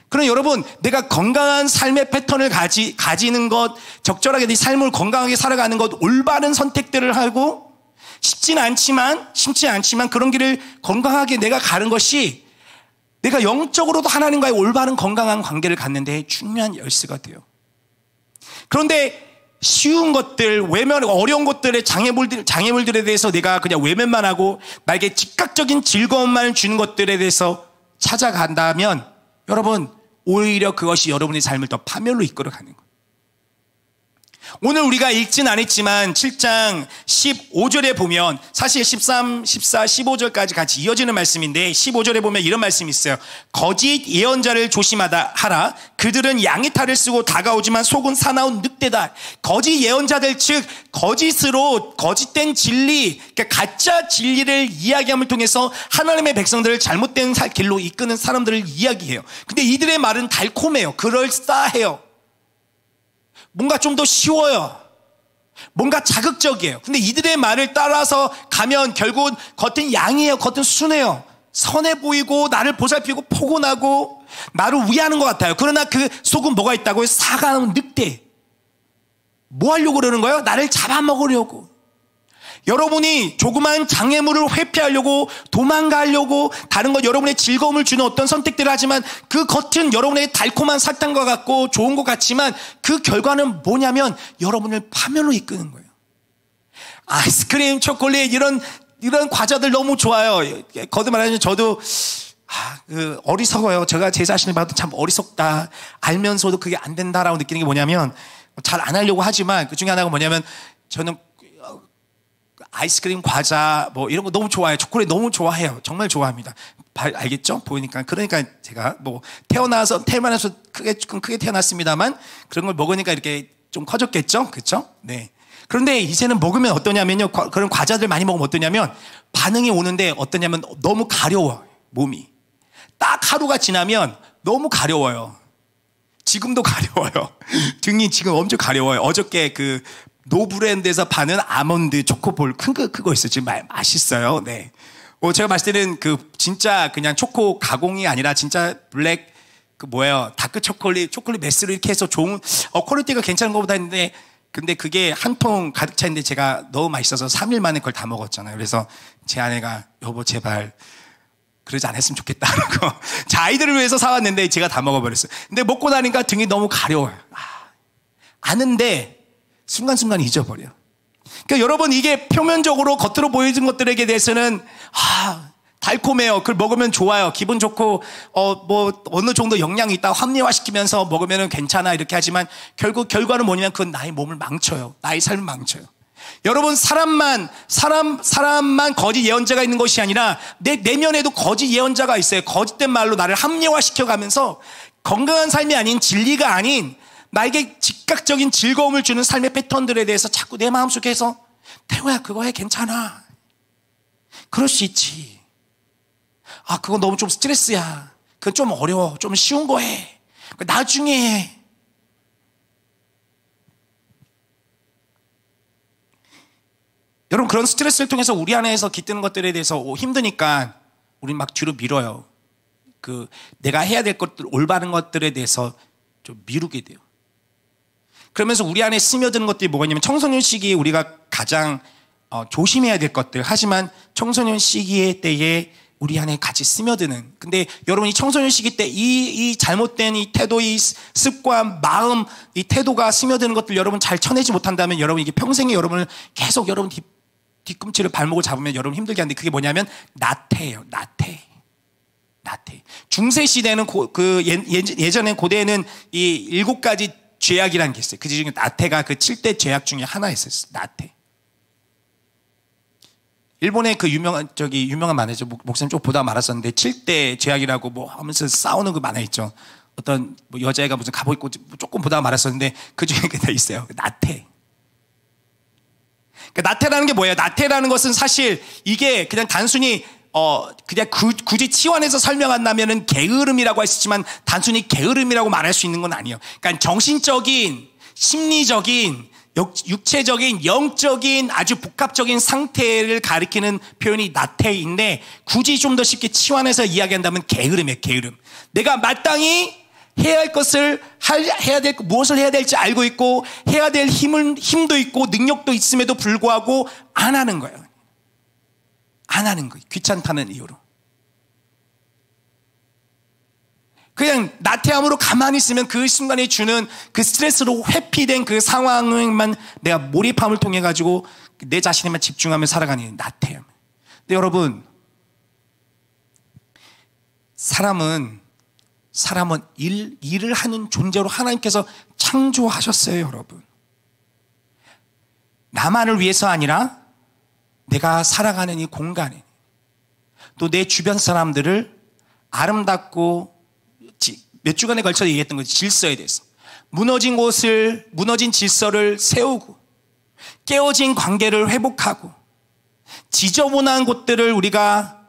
그럼 여러분, 내가 건강한 삶의 패턴을 가지는 것, 적절하게 네 삶을 건강하게 살아가는 것, 올바른 선택들을 하고 쉽지 않지만 그런 길을 건강하게 내가 가는 것이 내가 영적으로도 하나님과의 올바른 건강한 관계를 갖는 데 중요한 열쇠가 돼요. 그런데 쉬운 것들, 어려운 것들의 장애물들에 대해서 내가 그냥 외면만 하고 나에게 즉각적인 즐거움만 주는 것들에 대해서 찾아간다면 여러분, 오히려 그것이 여러분의 삶을 더 파멸로 이끌어가는 거예요. 오늘 우리가 읽진 않았지만 7장 15절에 보면 사실 13, 14, 15절까지 같이 이어지는 말씀인데 15절에 보면 이런 말씀이 있어요. 거짓 예언자를 조심하라. 그들은 양의 탈을 쓰고 다가오지만 속은 사나운 늑대다. 거짓 예언자들, 즉 거짓된 진리, 그러니까 가짜 진리를 이야기함을 통해서 하나님의 백성들을 잘못된 길로 이끄는 사람들을 이야기해요. 근데 이들의 말은 달콤해요. 그럴싸해요. 뭔가 좀 더 쉬워요. 뭔가 자극적이에요. 근데 이들의 말을 따라서 가면 결국은 겉은 양이에요. 겉은 순해요. 선해 보이고 나를 보살피고 포근하고 나를 위하는 것 같아요. 그러나 그 속은 뭐가 있다고요? 사가운 늑대. 뭐 하려고 그러는 거예요? 나를 잡아먹으려고. 여러분이 조그만 장애물을 회피하려고 도망가려고 다른 것 여러분의 즐거움을 주는 어떤 선택들을 하지만 그 겉은 여러분의 달콤한 사탕과 같고 좋은 것 같지만 그 결과는 뭐냐면 여러분을 파멸로 이끄는 거예요. 아이스크림, 초콜릿 이런 과자들 너무 좋아요. 거듭 말하면 저도 어리석어요. 제가 제 자신을 봐도 참 어리석다. 알면서도 그게 안 된다라고 느끼는 게 뭐냐면 잘 안 하려고 하지만 그 중에 하나가 뭐냐면 저는 아이스크림, 과자 뭐 이런 거 너무 좋아해요. 초콜릿 너무 좋아해요. 정말 좋아합니다. 알겠죠? 보이니까. 그러니까 제가 뭐 태어나서 크게 태어났습니다만 그런 걸 먹으니까 이렇게 좀 커졌겠죠? 그렇죠? 네. 그런데 이제는 먹으면 어떠냐면요. 그런 과자들 많이 먹으면 어떠냐면 반응이 오는데 어떠냐면 너무 가려워. 몸이. 딱 하루가 지나면 너무 가려워요. 지금도 가려워요. 등이 지금 엄청 가려워요. 어저께 그 노브랜드에서 파는 아몬드 초코볼 큰 거 그거 있어요. 지금 맛있어요. 네. 제가 봤을 때는 그 진짜 그냥 초코 가공이 아니라 진짜 블랙 그 뭐예요? 다크 초콜릿 메스로 이렇게 해서 좋은 퀄리티가 괜찮은 것보다 했는데 근데 그게 한 통 가득 차 있는데 제가 너무 맛있어서 3일 만에 그걸 다 먹었잖아요. 그래서 제 아내가 여보 제발 그러지 않았으면 좋겠다라고 자 아이들을 위해서 사왔는데 제가 다 먹어버렸어요. 근데 먹고 나니까 등이 너무 가려워요. 아는데 순간순간 잊어버려요. 그러니까 여러분 이게 표면적으로 겉으로 보여진 것들에게 대해서는 달콤해요. 그걸 먹으면 좋아요. 기분 좋고 뭐 어느 정도 영양이 있다 합리화시키면서 먹으면 괜찮아 이렇게 하지만 결국 결과는 뭐냐면 그건 나의 몸을 망쳐요. 나의 삶을 망쳐요. 여러분 사람만 거짓 예언자가 있는 것이 아니라 내 내면에도 거짓 예언자가 있어요. 거짓된 말로 나를 합리화시켜가면서 건강한 삶이 아닌 진리가 아닌 나에게 즉각적인 즐거움을 주는 삶의 패턴들에 대해서 자꾸 내 마음속에서 태호야 그거 해 괜찮아. 그럴 수 있지. 그거 너무 좀 스트레스야. 그건 좀 어려워. 좀 쉬운 거 해. 나중에 해. 여러분 그런 스트레스를 통해서 우리 안에서 깃드는 것들에 대해서 힘드니까 우리 막 뒤로 밀어요. 그 내가 해야 될 것들 올바른 것들에 대해서 좀 미루게 돼요. 그러면서 우리 안에 스며드는 것들이 뭐가 있냐면 청소년 시기에 우리가 가장 조심해야 될 것들 하지만 청소년 시기의 때에 우리 안에 같이 스며드는 근데 여러분 이 청소년 시기 때 이 잘못된 이 태도 이 습관 마음 이 태도가 스며드는 것들 여러분 잘 쳐내지 못한다면 여러분 이게 평생에 여러분을 계속 여러분 뒤꿈치를 발목을 잡으면 여러분 힘들게 하는데 그게 뭐냐면 나태예요. 나태. 중세 시대는 예전에 고대에는 이 7가지 죄악이라는 게 있어요. 그 중에 나태가 그 7대 죄악 중에 하나였어요. 나태. 일본의 그 유명한 만화죠. 목사님 좀 보다 말았었는데 7대 죄악이라고 뭐 하면서 싸우는 그 만화 있죠. 어떤 뭐 여자애가 무슨 갑옷 입고 조금 보다 말았었는데 그 중에 다 있어요. 나태. 그러니까 나태라는 게 뭐예요? 나태라는 것은 사실 이게 그냥 단순히 그냥 굳이 치환해서 설명한다면은 게으름이라고 할 수 있지만 단순히 게으름이라고 말할 수 있는 건 아니에요. 그러니까 정신적인, 심리적인, 육체적인, 영적인 아주 복합적인 상태를 가리키는 표현이 나태인데 굳이 좀 더 쉽게 치환해서 이야기한다면 게으름이에요. 게으름. 내가 마땅히 해야 할 것을 무엇을 해야 될지 알고 있고 해야 될 힘도 있고 능력도 있음에도 불구하고 안 하는 거예요. 안 하는 거예요. 귀찮다는 이유로. 그냥 나태함으로 가만히 있으면 그 순간에 주는 그 스트레스로 회피된 그 상황만 내가 몰입함을 통해 가지고 내 자신에만 집중하며 살아가는 나태함. 근데 여러분 사람은 일을 하는 존재로 하나님께서 창조하셨어요. 여러분 나만을 위해서 아니라 내가 살아가는 이 공간에 또 내 주변 사람들을 아름답고 몇 주간에 걸쳐서 얘기했던 거지. 질서에 대해서 무너진 질서를 세우고 깨어진 관계를 회복하고 지저분한 곳들을 우리가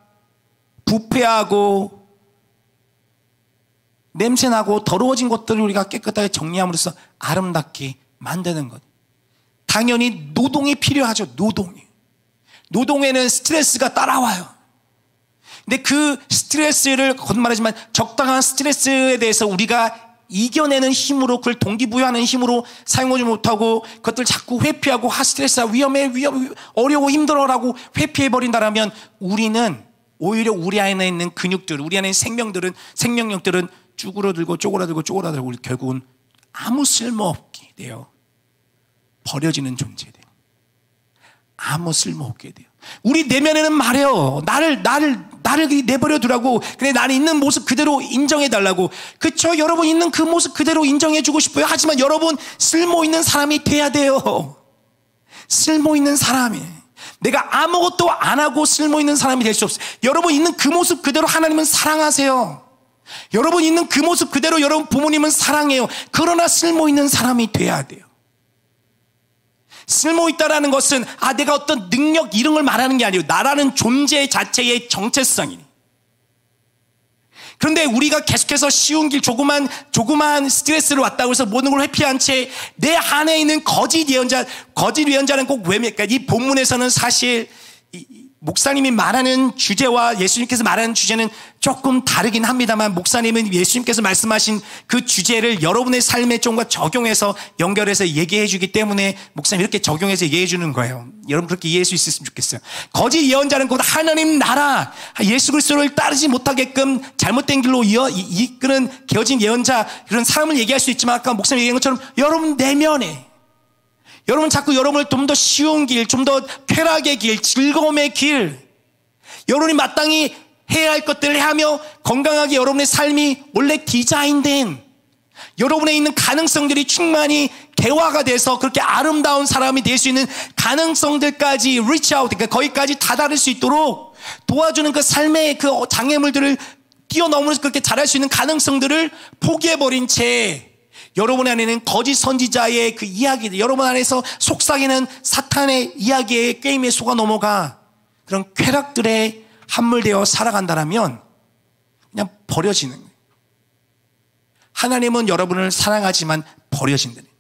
부패하고 냄새나고 더러워진 것들을 우리가 깨끗하게 정리함으로써 아름답게 만드는 것. 당연히 노동이 필요하죠. 노동에는 스트레스가 따라와요. 근데 그 스트레스를 거듭말하지만 적당한 스트레스에 대해서 우리가 이겨내는 힘으로 그걸 동기부여하는 힘으로 사용하지 못하고 그것들 자꾸 회피하고 스트레스가 위험해 어려워 힘들어라고 회피해버린다면 우리는 오히려 우리 안에 있는 근육들 우리 안에 있는 생명력들은 쪼그라들고 결국은 아무 쓸모없게 돼요. 버려지는 존재 돼요. 아무 쓸모없게 돼요. 우리 내면에는 말해요. 나를 내버려 두라고. 근데 나는 있는 모습 그대로 인정해 달라고. 그쵸? 여러분 있는 그 모습 그대로 인정해 주고 싶어요. 하지만 여러분 쓸모 있는 사람이 돼야 돼요. 쓸모 있는 사람이. 내가 아무것도 안 하고 쓸모 있는 사람이 될 수 없어요. 여러분 있는 그 모습 그대로 하나님은 사랑하세요. 여러분 있는 그 모습 그대로 여러분 부모님은 사랑해요. 그러나 쓸모 있는 사람이 돼야 돼요. 쓸모있다라는 것은 내가 어떤 능력 이런 걸 말하는 게 아니에요. 나라는 존재 자체의 정체성이니. 그런데 우리가 계속해서 쉬운 길, 조그만 스트레스를 왔다고 해서 모든 걸 회피한 채 내 안에 있는 거짓 예언자는 꼭 왜입니까? 이 본문에서는 사실 목사님이 말하는 주제와 예수님께서 말하는 주제는 조금 다르긴 합니다만, 목사님은 예수님께서 말씀하신 그 주제를 여러분의 삶에 좀과 적용해서 연결해서 얘기해 주기 때문에 목사님 이렇게 적용해서 얘기해 주는 거예요. 여러분 그렇게 이해할 수 있었으면 좋겠어요. 거짓 예언자는 곧 하나님 나라, 예수 그리스도를 따르지 못하게끔 잘못된 길로 이끄는 거짓 예언자, 그런 사람을 얘기할 수 있지만, 아까 목사님 얘기한 것처럼 여러분 내면에, 여러분 자꾸 여러분을 좀 더 쉬운 길, 좀 더 쾌락의 길, 즐거움의 길, 여러분이 마땅히 해야 할 것들을 하며 건강하게 여러분의 삶이 원래 디자인된, 여러분에 있는 가능성들이 충만히 개화가 돼서 그렇게 아름다운 사람이 될 수 있는 가능성들까지 reach out, 그러니까 거기까지 다다를 수 있도록 도와주는 그 삶의 그 장애물들을 뛰어넘으면서 그렇게 잘할 수 있는 가능성들을 포기해버린 채 여러분 안에는 거짓 선지자의 그 이야기들, 여러분 안에서 속삭이는 사탄의 이야기의 게임에 속아 넘어가 그런 쾌락들에 함몰되어 살아간다면 그냥 버려지는 거예요. 하나님은 여러분을 사랑하지만 버려진다는 거예요.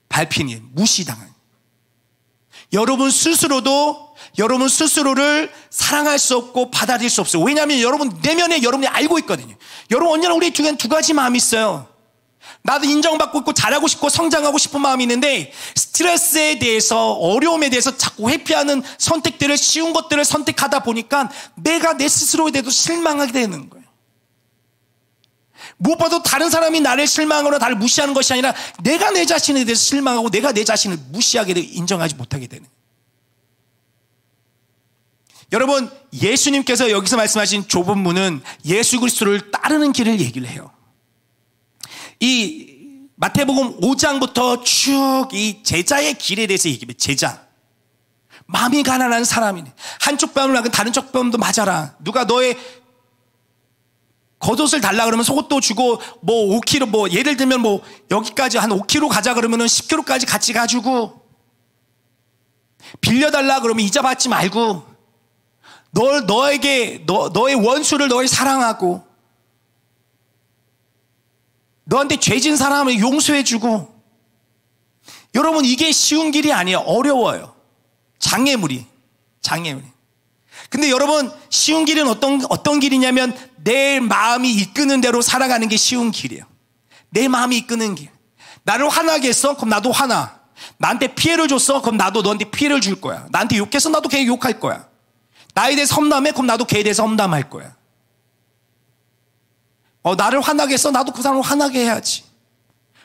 밟히니 무시당하는 거예요. 여러분 스스로를 사랑할 수 없고 받아들일 수 없어요. 왜냐하면 여러분 내면에 여러분이 알고 있거든요. 여러분 언제나 우리 두 가지 마음이 있어요. 나도 인정받고 있고 잘하고 싶고 성장하고 싶은 마음이 있는데, 스트레스에 대해서, 어려움에 대해서 자꾸 회피하는 선택들을, 쉬운 것들을 선택하다 보니까 내가 내 스스로에 대해서 실망하게 되는 거예요. 무엇보다도 다른 사람이 나를 실망하거나 나를 무시하는 것이 아니라 내가 내 자신에 대해서 실망하고 내가 내 자신을 무시하게 되고 인정하지 못하게 되는 거예요. 여러분, 예수님께서 여기서 말씀하신 좁은 문은 예수 그리스도를 따르는 길을 얘기를 해요. 이 마태복음 5장부터 쭉 이 제자의 길에 대해서 얘기해요. 제자, 마음이 가난한 사람이네. 한쪽 뺨을 막은 다른 쪽 뺨도 맞아라. 누가 너의 겉옷을 달라 그러면 속옷도 주고, 뭐 5kg, 뭐 예를 들면 뭐 여기까지 한 5kg 가자 그러면은 10kg까지 같이 가지고, 빌려달라 그러면 이자 받지 말고, 너의 원수를 너희 사랑하고, 너한테 죄진 사람을 용서해주고. 여러분, 이게 쉬운 길이 아니에요. 어려워요. 장애물이. 근데 여러분, 쉬운 길은 어떤 길이냐면 내 마음이 이끄는 대로 살아가는 게 쉬운 길이에요. 내 마음이 이끄는 길. 나를 화나게 했어? 그럼 나도 화나. 나한테 피해를 줬어? 그럼 나도 너한테 피해를 줄 거야. 나한테 욕했어? 나도 걔 욕할 거야. 나에 대해서 험담해? 그럼 나도 걔에 대해서 험담할 거야. 나를 화나게 했어? 나도 그 사람을 화나게 해야지.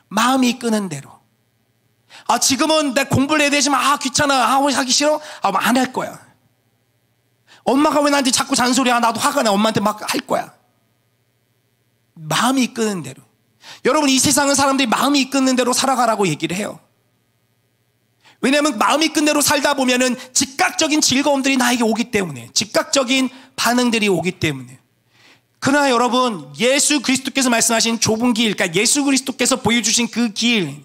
마음이 이끄는 대로. 지금은 내 공부를 해야 되지만, 귀찮아. 하기 싫어? 안 할 거야. 엄마가 왜 나한테 자꾸 잔소리야? 나도 화가 나. 엄마한테 막 할 거야. 마음이 이끄는 대로. 여러분, 이 세상은 사람들이 마음이 이끄는 대로 살아가라고 얘기를 해요. 왜냐하면 마음이 이끄는 대로 살다 보면은 즉각적인 즐거움들이 나에게 오기 때문에, 즉각적인 반응들이 오기 때문에. 그러나 여러분, 예수 그리스도께서 말씀하신 좁은 길, 그러니까 예수 그리스도께서 보여주신 그 길,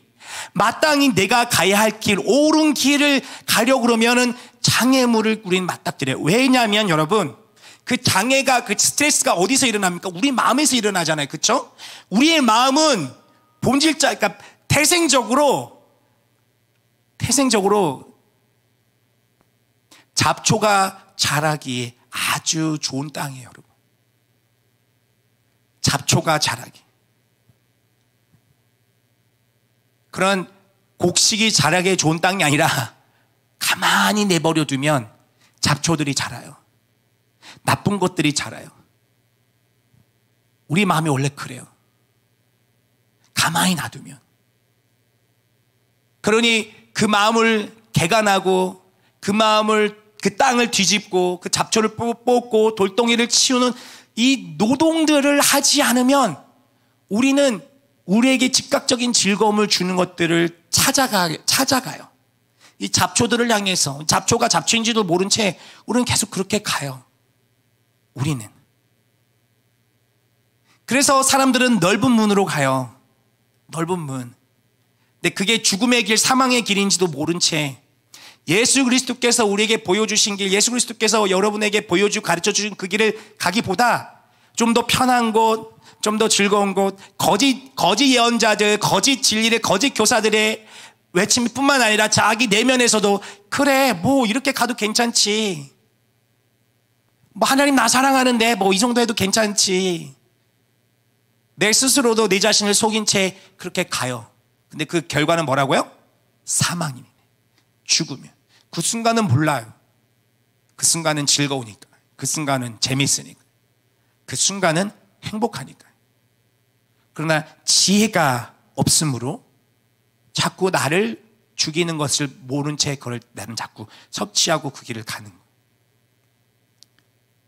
마땅히 내가 가야 할 길, 옳은 길을 가려고 그러면은 장애물을 우리는 맞닥뜨려요. 왜냐하면 여러분, 그 장애가, 그 스트레스가 어디서 일어납니까? 우리 마음에서 일어나잖아요. 그렇죠? 우리의 마음은 본질자, 그러니까 태생적으로 잡초가 자라기에 아주 좋은 땅이에요, 여러분. 잡초가 자라기. 그런 곡식이 자라기에 좋은 땅이 아니라 가만히 내버려 두면 잡초들이 자라요. 나쁜 것들이 자라요. 우리 마음이 원래 그래요. 가만히 놔두면. 그러니 그 마음을 개간하고, 그 땅을 뒤집고, 그 잡초를 뽑고 돌덩이를 치우는 이 노동들을 하지 않으면 우리는 우리에게 즉각적인 즐거움을 주는 것들을 찾아가요. 이 잡초들을 향해서, 잡초가 잡초인지도 모른 채 우리는 계속 그렇게 가요. 우리는. 그래서 사람들은 넓은 문으로 가요. 넓은 문. 근데 그게 죽음의 길, 사망의 길인지도 모른 채 예수 그리스도께서 우리에게 보여주신 길, 예수 그리스도께서 여러분에게 보여주고 가르쳐주신 그 길을 가기보다 좀 더 편한 곳, 좀 더 즐거운 곳, 거짓 예언자들, 거짓 진리의 거짓 교사들의 외침뿐만 아니라 자기 내면에서도 그래, 뭐 이렇게 가도 괜찮지. 뭐 하나님 나 사랑하는데 뭐 이 정도 해도 괜찮지. 내 스스로도 내 자신을 속인 채 그렇게 가요. 근데 그 결과는 뭐라고요? 사망이네. 죽으면. 그 순간은 몰라요. 그 순간은 즐거우니까. 그 순간은 재밌으니까. 그 순간은 행복하니까. 그러나 지혜가 없으므로 자꾸 나를 죽이는 것을 모른 채 그걸 나는 자꾸 섭취하고 그 길을 가는 거예요.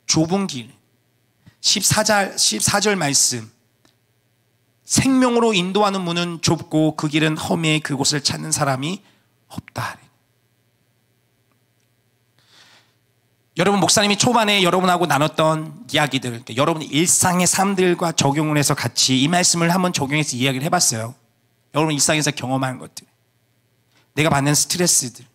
좁은 길, 14절 말씀. 생명으로 인도하는 문은 좁고 그 길은 험해 그곳을 찾는 사람이 없다. 여러분, 목사님이 초반에 여러분하고 나눴던 이야기들, 여러분의 일상의 삶들과 적용을 해서 같이 이 말씀을 한번 적용해서 이야기를 해봤어요. 여러분 일상에서 경험하는 것들, 내가 받는 스트레스들.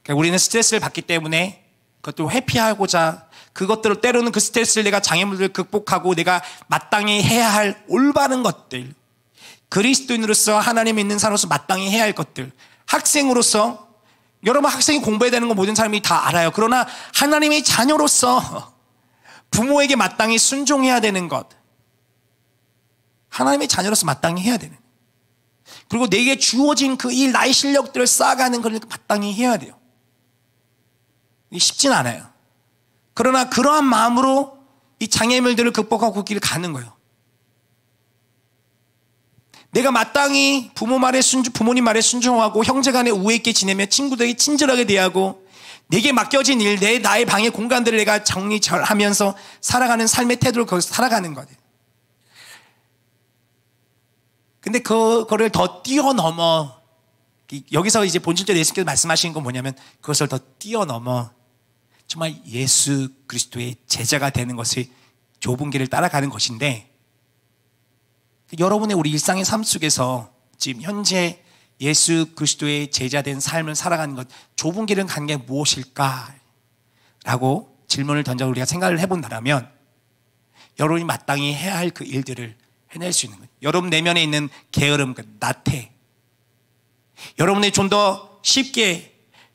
그러니까 우리는 스트레스를 받기 때문에 그것도 회피하고자 그것들을 때로는 그 스트레스를 내가 장애물들을 극복하고 내가 마땅히 해야 할 올바른 것들, 그리스도인으로서 하나님 믿는 사람으로서 마땅히 해야 할 것들, 학생으로서 여러분 학생이 공부해야 되는 거 모든 사람이 다 알아요. 그러나 하나님의 자녀로서 부모에게 마땅히 순종해야 되는 것, 하나님의 자녀로서 마땅히 해야 되는, 그리고 내게 주어진 그 일, 나의 실력들을 쌓아가는 걸 마땅히 해야 돼요. 이게 쉽진 않아요. 그러나 그러한 마음으로 이 장애물들을 극복하고 그 길을 가는 거예요. 내가 마땅히 부모님 말에 순종하고 형제간에 우애 있게 지내며 친구들에게 친절하게 대하고 내게 맡겨진 일, 나의 방의 공간들을 내가 정리하면서 살아가는 삶의 태도를 거기서 살아가는 거예요. 근데 그거를 더 뛰어넘어, 여기서 이제 본질적으로 예수께서 말씀하시는 건 뭐냐면 그것을 더 뛰어넘어 정말 예수 그리스도의 제자가 되는 것이 좁은 길을 따라가는 것인데, 여러분의 우리 일상의 삶 속에서 지금 현재 예수 그리스도의 제자된 삶을 살아가는 것, 좁은 길을 가는 게 무엇일까? 라고 질문을 던져 우리가 생각을 해본다면 여러분이 마땅히 해야 할 그 일들을 해낼 수 있는 거예요. 여러분 내면에 있는 게으름, 나태, 여러분이 좀 더 쉽게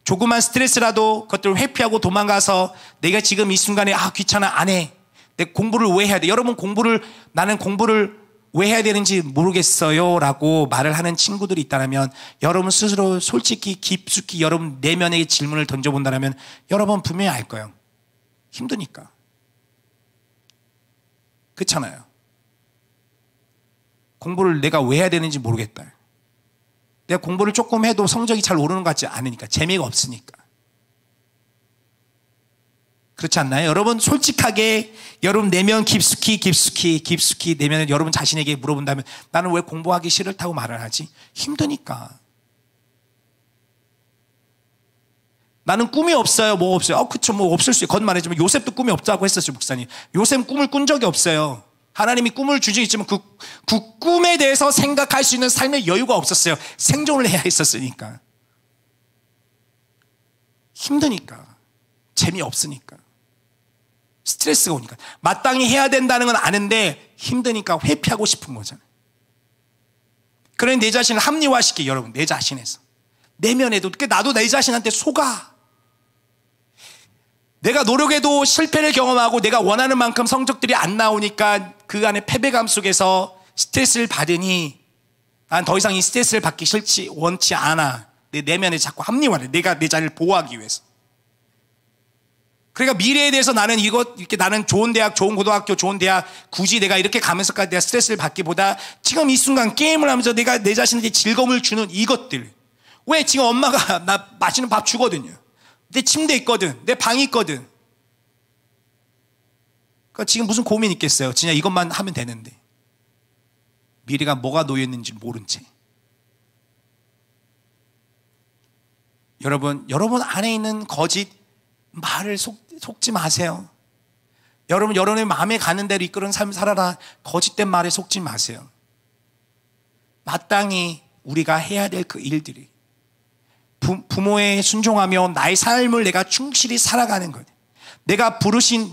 조그만 스트레스라도 그것들을 회피하고 도망가서 내가 지금 이 순간에 귀찮아 안 해, 내 공부를 왜 해야 돼, 여러분 나는 공부를 왜 해야 되는지 모르겠어요 라고 말을 하는 친구들이 있다면 여러분 스스로 솔직히 깊숙이 여러분 내면의 질문을 던져본다면 여러분 분명히 알 거예요. 힘드니까. 그렇잖아요. 공부를 내가 왜 해야 되는지 모르겠다. 내가 공부를 조금 해도 성적이 잘 오르는 것 같지 않으니까, 재미가 없으니까. 그렇지 않나요? 여러분 솔직하게 여러분 내면 깊숙이 내면에 여러분 자신에게 물어본다면 나는 왜 공부하기 싫다고 말을 하지? 힘드니까. 나는 꿈이 없어요. 뭐 없어요? 그쵸, 뭐 없을 수 있어요. 거짓말하지만 요셉도 꿈이 없다고 했었어요, 목사님. 요셉은 꿈을 꾼 적이 없어요. 하나님이 꿈을 주지 있지만 그 꿈에 대해서 생각할 수 있는 삶의 여유가 없었어요. 생존을 해야 했었으니까. 힘드니까. 재미없으니까. 스트레스가 오니까. 마땅히 해야 된다는 건 아는데 힘드니까 회피하고 싶은 거잖아요. 그러니 내 자신을 합리화시켜, 여러분. 내 자신에서. 내면에도. 나도 내 자신한테 속아. 내가 노력해도 실패를 경험하고 내가 원하는 만큼 성적들이 안 나오니까 그 안에 패배감 속에서 스트레스를 받으니 난 더 이상 이 스트레스를 받기 원치 않아. 내 내면에 자꾸 합리화를, 내가 내 자신을 보호하기 위해서. 그러니까 미래에 대해서 나는 이렇게 나는 좋은 대학, 좋은 고등학교, 좋은 대학 굳이 내가 이렇게 가면서까지 내가 스트레스를 받기보다 지금 이 순간 게임을 하면서 내가 내 자신에게 즐거움을 주는 이것들. 왜? 지금 엄마가 나 맛있는 밥 주거든요. 내 침대 있거든. 내 방이 있거든. 그러니까 지금 무슨 고민 있겠어요. 진짜 이것만 하면 되는데. 미래가 뭐가 놓여있는지 모른 채. 여러분 안에 있는 거짓 말을 속지 마세요. 여러분의 마음에 가는 대로 이끄는 삶을 살아라. 거짓된 말에 속지 마세요. 마땅히 우리가 해야 될 그 일들이, 부모에 순종하며 나의 삶을 내가 충실히 살아가는 것, 내가 부르신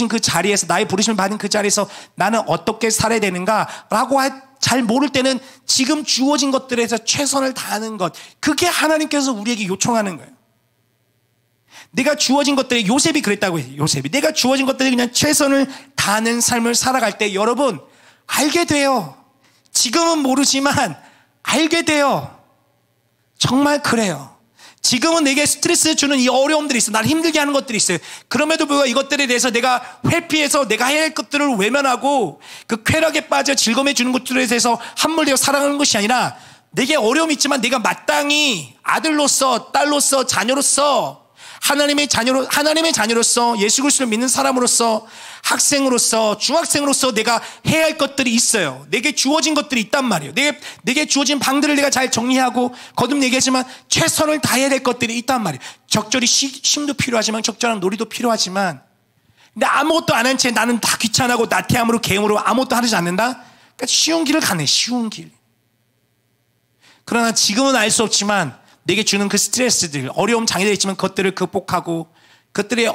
그 자리에서, 나의 부르심을 받은 그 자리에서 나는 어떻게 살아야 되는가라고 잘 모를 때는 지금 주어진 것들에서 최선을 다하는 것, 그게 하나님께서 우리에게 요청하는 거예요. 내가 주어진 것들에, 요셉이 그랬다고 해요. 요셉이 내가 주어진 것들에 그냥 최선을 다하는 삶을 살아갈 때 여러분 알게 돼요. 지금은 모르지만 알게 돼요. 정말 그래요. 지금은 내게 스트레스 주는 이 어려움들이 있어. 날 힘들게 하는 것들이 있어요. 그럼에도 불구하고 이것들에 대해서 내가 회피해서 내가 해야 할 것들을 외면하고 그 쾌락에 빠져 즐거움에 주는 것들에 대해서 함몰되어 살아가는 것이 아니라, 내게 어려움이 있지만 내가 마땅히 아들로서, 딸로서, 자녀로서, 하나님의 자녀로서, 예수 그리스도를 믿는 사람으로서, 학생으로서, 중학생으로서 내가 해야 할 것들이 있어요. 내게 주어진 것들이 있단 말이에요. 내게 주어진 방들을 내가 잘 정리하고, 거듭 얘기하지만 최선을 다해야 될 것들이 있단 말이에요. 적절히 쉼도 필요하지만 적절한 놀이도 필요하지만, 근데 아무것도 안 한 채 나는 다 귀찮아하고 나태함으로 개음으로 아무것도 하지 않는다? 그러니까 쉬운 길을 가네, 쉬운 길. 그러나 지금은 알 수 없지만 내게 주는 그 스트레스들, 어려움, 장애들이 있지만 그것들을 극복하고, 그것들의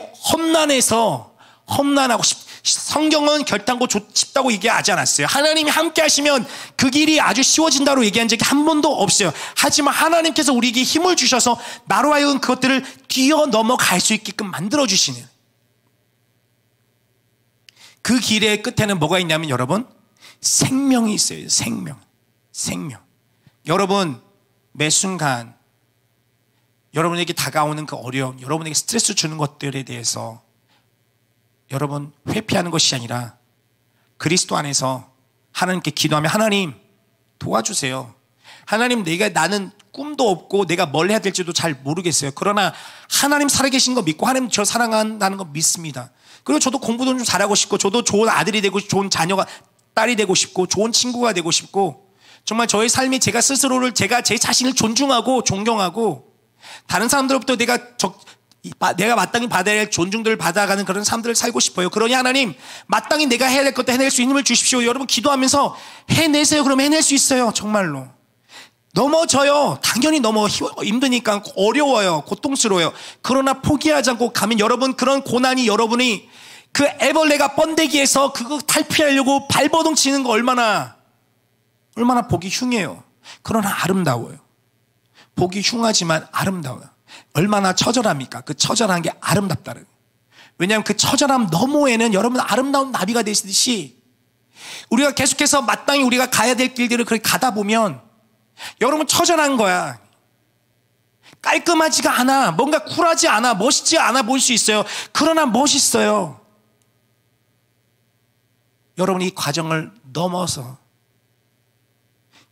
험난하고 성경은 결단코 쉽다고 얘기하지 않았어요. 하나님이 함께 하시면 그 길이 아주 쉬워진다고 얘기한 적이 한 번도 없어요. 하지만 하나님께서 우리에게 힘을 주셔서 나로 하여금 그것들을 뛰어넘어갈 수 있게끔 만들어주시는, 그 길의 끝에는 뭐가 있냐면 여러분, 생명이 있어요. 생명. 여러분, 매 순간 여러분에게 다가오는 그 어려움, 여러분에게 스트레스 주는 것들에 대해서 여러분 회피하는 것이 아니라 그리스도 안에서 하나님께 기도하며, 하나님 도와주세요. 하나님, 나는 꿈도 없고 내가 뭘 해야 될지도 잘 모르겠어요. 그러나 하나님 살아계신 거 믿고 하나님 저 사랑한다는 거 믿습니다. 그리고 저도 공부도 좀 잘하고 싶고, 저도 좋은 아들이 되고, 좋은 자녀가, 딸이 되고 싶고, 좋은 친구가 되고 싶고, 정말 저의 삶이 제가 스스로를, 제가 제 자신을 존중하고 존경하고, 다른 사람들로부터 내가 마땅히 받아야 할 존중들을 받아가는 그런 삶들을 살고 싶어요. 그러니 하나님, 마땅히 내가 해야 될 것도 해낼 수 있는 힘을 주십시오. 여러분 기도하면서 해내세요. 그럼 해낼 수 있어요. 정말로. 넘어져요. 당연히 힘드니까, 어려워요. 고통스러워요. 그러나 포기하지 않고 가면 여러분, 그런 고난이 여러분이 그 애벌레가 번데기에서 그거 탈피하려고 발버둥 치는 거 얼마나 보기 흉해요. 그러나 아름다워요. 보기 흉하지만 아름다워요. 얼마나 처절합니까? 그 처절한 게 아름답다는. 왜냐하면 그 처절함 너머에는 여러분 아름다운 나비가 되시듯이, 우리가 계속해서 마땅히 우리가 가야 될 길들을 그렇게 가다 보면 여러분 처절한 거야. 깔끔하지가 않아. 뭔가 쿨하지 않아. 멋있지 않아 보일 수 있어요. 그러나 멋있어요. 여러분이 이 과정을 넘어서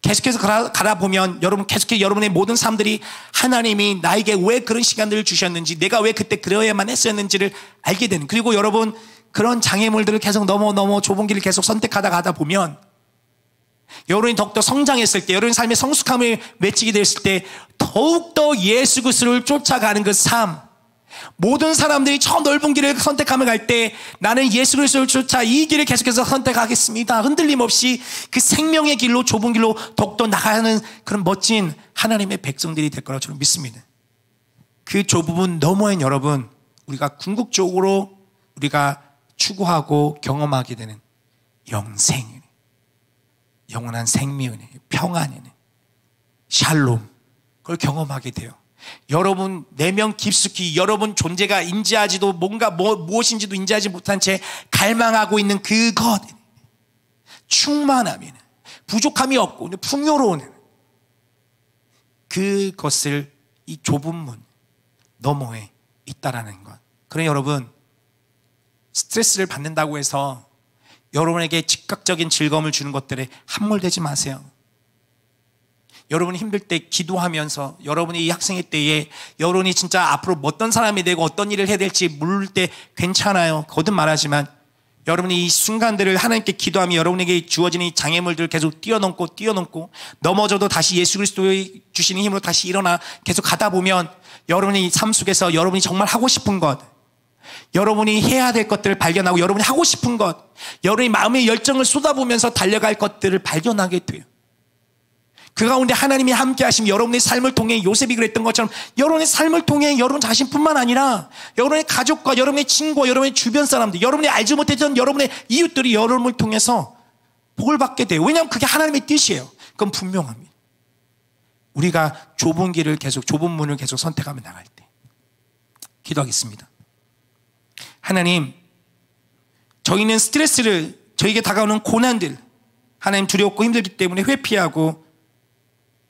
계속해서 가다 보면 여러분 계속해서 여러분의 모든 삶들이 하나님이 나에게 왜 그런 시간들을 주셨는지, 내가 왜 그때 그래야만 했었는지를 알게 되는, 그리고 여러분 그런 장애물들을 계속 넘어 좁은 길을 계속 선택하다 가다 보면 여러분이 더욱더 성장했을 때, 여러분 삶의 성숙함을 외치게 됐을 때 더욱더 예수 그리스도를 쫓아가는 그 삶, 모든 사람들이 저 넓은 길을 선택하며 갈 때 나는 예수 그리스도를 쫓아 이 길을 계속해서 선택하겠습니다. 흔들림 없이 그 생명의 길로, 좁은 길로 더욱더 나가는 그런 멋진 하나님의 백성들이 될 거라고 저는 믿습니다. 그 좁은 너머엔 여러분, 우리가 궁극적으로 우리가 추구하고 경험하게 되는 영생, 영원한 생명의 평안의 샬롬, 그걸 경험하게 돼요. 여러분 내면 깊숙이 여러분 존재가 인지하지도, 뭔가 무엇인지도 인지하지 못한 채 갈망하고 있는 그것, 충만함이, 부족함이 없고 풍요로운 그것을 이 좁은 문 너머에 있다라는 것. 그래 여러분, 스트레스를 받는다고 해서 여러분에게 즉각적인 즐거움을 주는 것들에 함몰되지 마세요. 여러분이 힘들 때 기도하면서, 여러분이 이 학생의 때에 여러분이 진짜 앞으로 어떤 사람이 되고 어떤 일을 해야 될지 모를 때 괜찮아요. 거듭 말하지만 여러분이 이 순간들을 하나님께 기도하며 여러분에게 주어지는 이 장애물들을 계속 뛰어넘고 넘어져도 다시 예수 그리스도의 주시는 힘으로 다시 일어나 계속 가다 보면 여러분이 삶 속에서 여러분이 정말 하고 싶은 것, 여러분이 해야 될 것들을 발견하고, 여러분이 하고 싶은 것, 여러분이 마음의 열정을 쏟아부으면서 달려갈 것들을 발견하게 돼요. 그 가운데 하나님이 함께 하시면 여러분의 삶을 통해 요셉이 그랬던 것처럼 여러분의 삶을 통해 여러분 자신뿐만 아니라 여러분의 가족과 여러분의 친구와 여러분의 주변 사람들, 여러분이 알지 못했던 여러분의 이웃들이 여러분을 통해서 복을 받게 돼요. 왜냐하면 그게 하나님의 뜻이에요. 그건 분명합니다. 우리가 좁은 길을 계속, 좁은 문을 계속 선택하며 나갈 때. 기도하겠습니다. 하나님, 저희는 스트레스를, 저에게 다가오는 고난들, 하나님 두렵고 힘들기 때문에 회피하고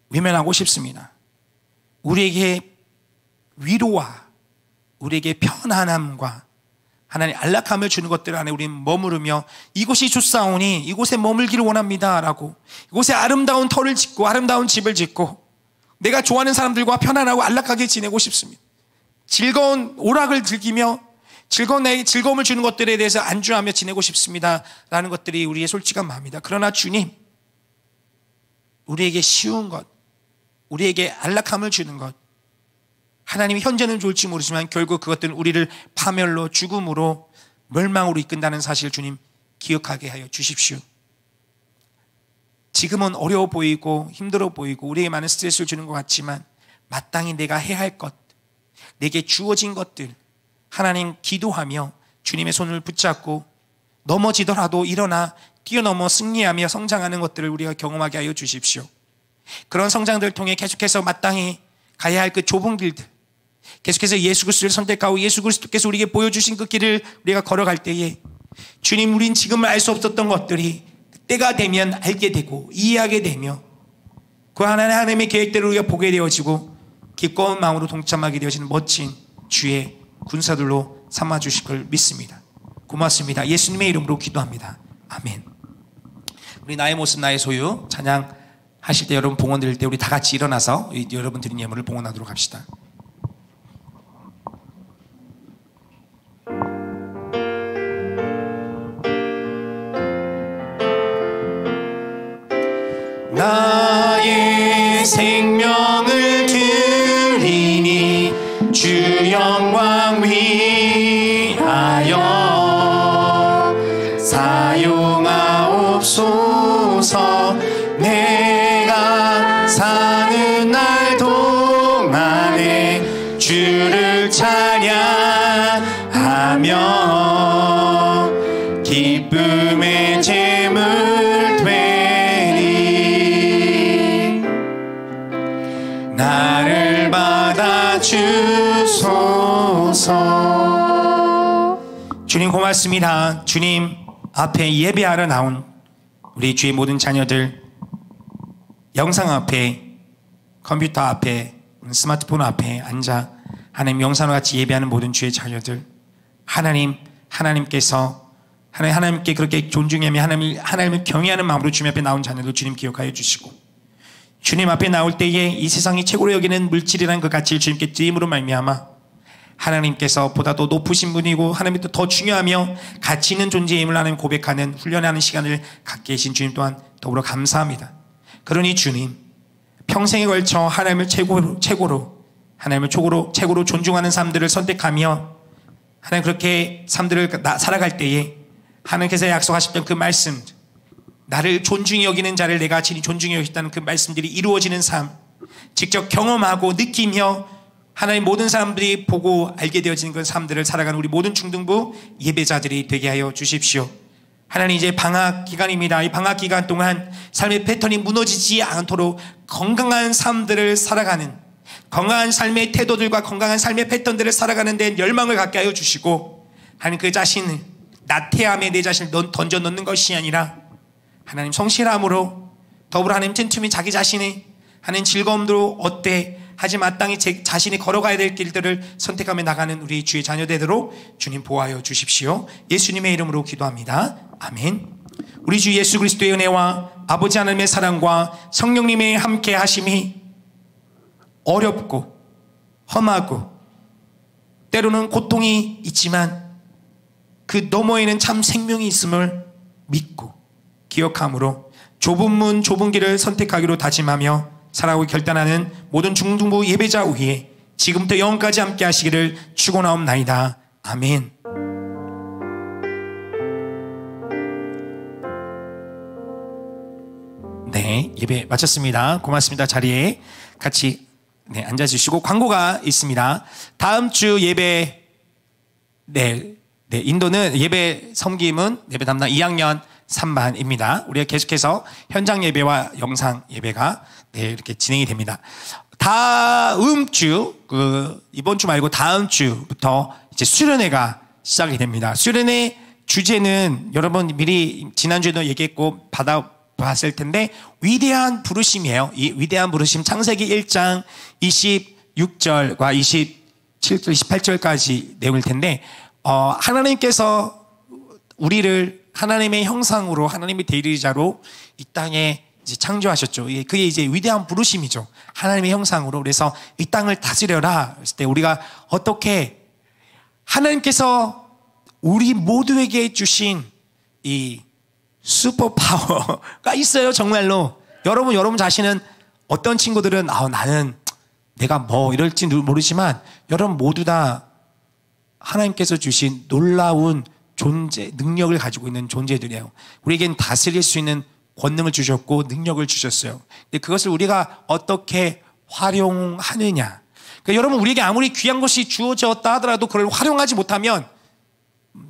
외면하고 싶습니다. 우리에게 위로와 우리에게 편안함과 하나님 안락함을 주는 것들 안에 우리는 머무르며 이곳이 좋사오니 이곳에 머물기를 원합니다 라고, 이곳에 아름다운 터를 짓고 아름다운 집을 짓고 내가 좋아하는 사람들과 편안하고 안락하게 지내고 싶습니다. 즐거운 오락을 즐기며 즐거움을 주는 것들에 대해서 안주하며 지내고 싶습니다 라는 것들이 우리의 솔직한 마음입니다. 그러나 주님, 우리에게 쉬운 것, 우리에게 안락함을 주는 것, 하나님이 현재는 좋을지 모르지만 결국 그것들은 우리를 파멸로, 죽음으로, 멸망으로 이끈다는 사실을 주님 기억하게 하여 주십시오. 지금은 어려워 보이고 힘들어 보이고 우리에게 많은 스트레스를 주는 것 같지만 마땅히 내가 해야 할 것, 내게 주어진 것들, 하나님 기도하며 주님의 손을 붙잡고 넘어지더라도 일어나 뛰어넘어 승리하며 성장하는 것들을 우리가 경험하게 하여 주십시오. 그런 성장들을 통해 계속해서 마땅히 가야 할 그 좁은 길들, 계속해서 예수 그리스도를 선택하고 예수 그리스도께서 우리에게 보여주신 그 길을 우리가 걸어갈 때에 주님, 우린 지금은 알 수 없었던 것들이 때가 되면 알게 되고 이해하게 되며 그 하나님의 계획대로 우리가 보게 되어지고 기꺼운 마음으로 동참하게 되어지는 멋진 주의 군사들로 삼아주실 걸 믿습니다. 고맙습니다. 예수님의 이름으로 기도합니다. 아멘. 우리 나의 모습 나의 소유 찬양 하실 때 여러분 봉헌 드릴 때 우리 다 같이 일어나서 여러분 드린 예물을 봉헌하도록 합시다. 나의 생명을 드리니 주 영광 위하여 사용하옵소서. 내가 사는 날 동안에 주를 찬양하며 기쁨의 제물 되리. 나를 받아주소서. 주님 고맙습니다. 주님 앞에 예배하러 나온 우리 주의 모든 자녀들, 영상 앞에, 컴퓨터 앞에, 스마트폰 앞에 앉아 하나님 영상과 같이 예배하는 모든 주의 자녀들, 하나님께서 하나님께 그렇게 존중하며 하나님을 경외하는 마음으로 주님 앞에 나온 자녀들 주님 기억하여 주시고, 주님 앞에 나올 때에 이 세상이 최고로 여기는 물질이라는 그 가치를 주님께 드림으로 말미암아 하나님께서 보다 더 높으신 분이고 하나님이 더 중요하며 가치 있는 존재임을 하나님 고백하는 훈련하는 시간을 갖게 해신 주님 또한 더불어 감사합니다. 그러니 주님, 평생에 걸쳐 하나님을 최고로 존중하는 삶들을 선택하며 하나님 그렇게 삶들을 살아갈 때에 하나님께서 약속하셨던 그 말씀, 나를 존중히 여기는 자를 내가 친히 존중히 여기겠다는 그 말씀들이 이루어지는 삶, 직접 경험하고 느끼며 하나님 모든 사람들이 보고 알게 되어지는 그 삶들을 살아가는 우리 모든 중등부 예배자들이 되게 하여 주십시오. 하나님, 이제 방학 기간입니다. 이 방학 기간 동안 삶의 패턴이 무너지지 않도록 건강한 삶들을 살아가는, 건강한 삶의 태도들과 건강한 삶의 패턴들을 살아가는 데 열망을 갖게 하여 주시고, 하나님 그 자신을 나태함에 내 자신을 던져 넣는 것이 아니라 하나님 성실함으로 더불어 하나님 틈틈이 자기 자신의 하나님 즐거움도 얻되 하지 마땅히 자신이 걸어가야 될 길들을 선택하며 나가는 우리 주의 자녀되도록 주님 보호하여 주십시오. 예수님의 이름으로 기도합니다. 아멘. 우리 주 예수 그리스도의 은혜와 아버지 하나님의 사랑과 성령님의 함께 하심이 어렵고 험하고 때로는 고통이 있지만 그 너머에는 참 생명이 있음을 믿고 기억함으로 좁은 문 좁은 길을 선택하기로 다짐하며 살아가고 결단하는 모든 중등부 예배자 위에 지금부터 영원까지 함께 하시기를 축원하옵나이다. 아멘. 네. 네, 예배 마쳤습니다. 고맙습니다. 자리에 같이 네, 앉아주시고 광고가 있습니다. 다음 주 예배 인도는 예배 섬김은 예배 담당 2학년 3반입니다. 우리가 계속해서 현장 예배와 영상 예배가 이렇게 진행이 됩니다. 다음 주, 이번 주 말고 다음 주부터 이제 수련회가 시작이 됩니다. 수련회 주제는 여러분 미리 지난주에도 얘기했고 받아봤을 텐데 위대한 부르심이에요. 이 위대한 부르심 창세기 1장 26절과 27절, 28절까지 내용일 텐데 하나님께서 우리를 하나님의 형상으로 하나님의 대리자로 이 땅에 이제 창조하셨죠. 그게 이제 위대한 부르심이죠. 하나님의 형상으로. 그래서 이 땅을 다스려라 했을 때 우리가 어떻게 하나님께서 우리 모두에게 주신 이 슈퍼파워가 있어요. 정말로. 여러분 자신은 어떤 친구들은 나는 내가 뭐 이럴지 모르지만 여러분 모두 다 하나님께서 주신 놀라운 존재, 능력을 가지고 있는 존재들이에요. 우리에겐 다스릴 수 있는 권능을 주셨고 능력을 주셨어요. 근데 그것을 우리가 어떻게 활용하느냐. 그러니까 여러분 우리에게 아무리 귀한 것이 주어졌다 하더라도 그걸 활용하지 못하면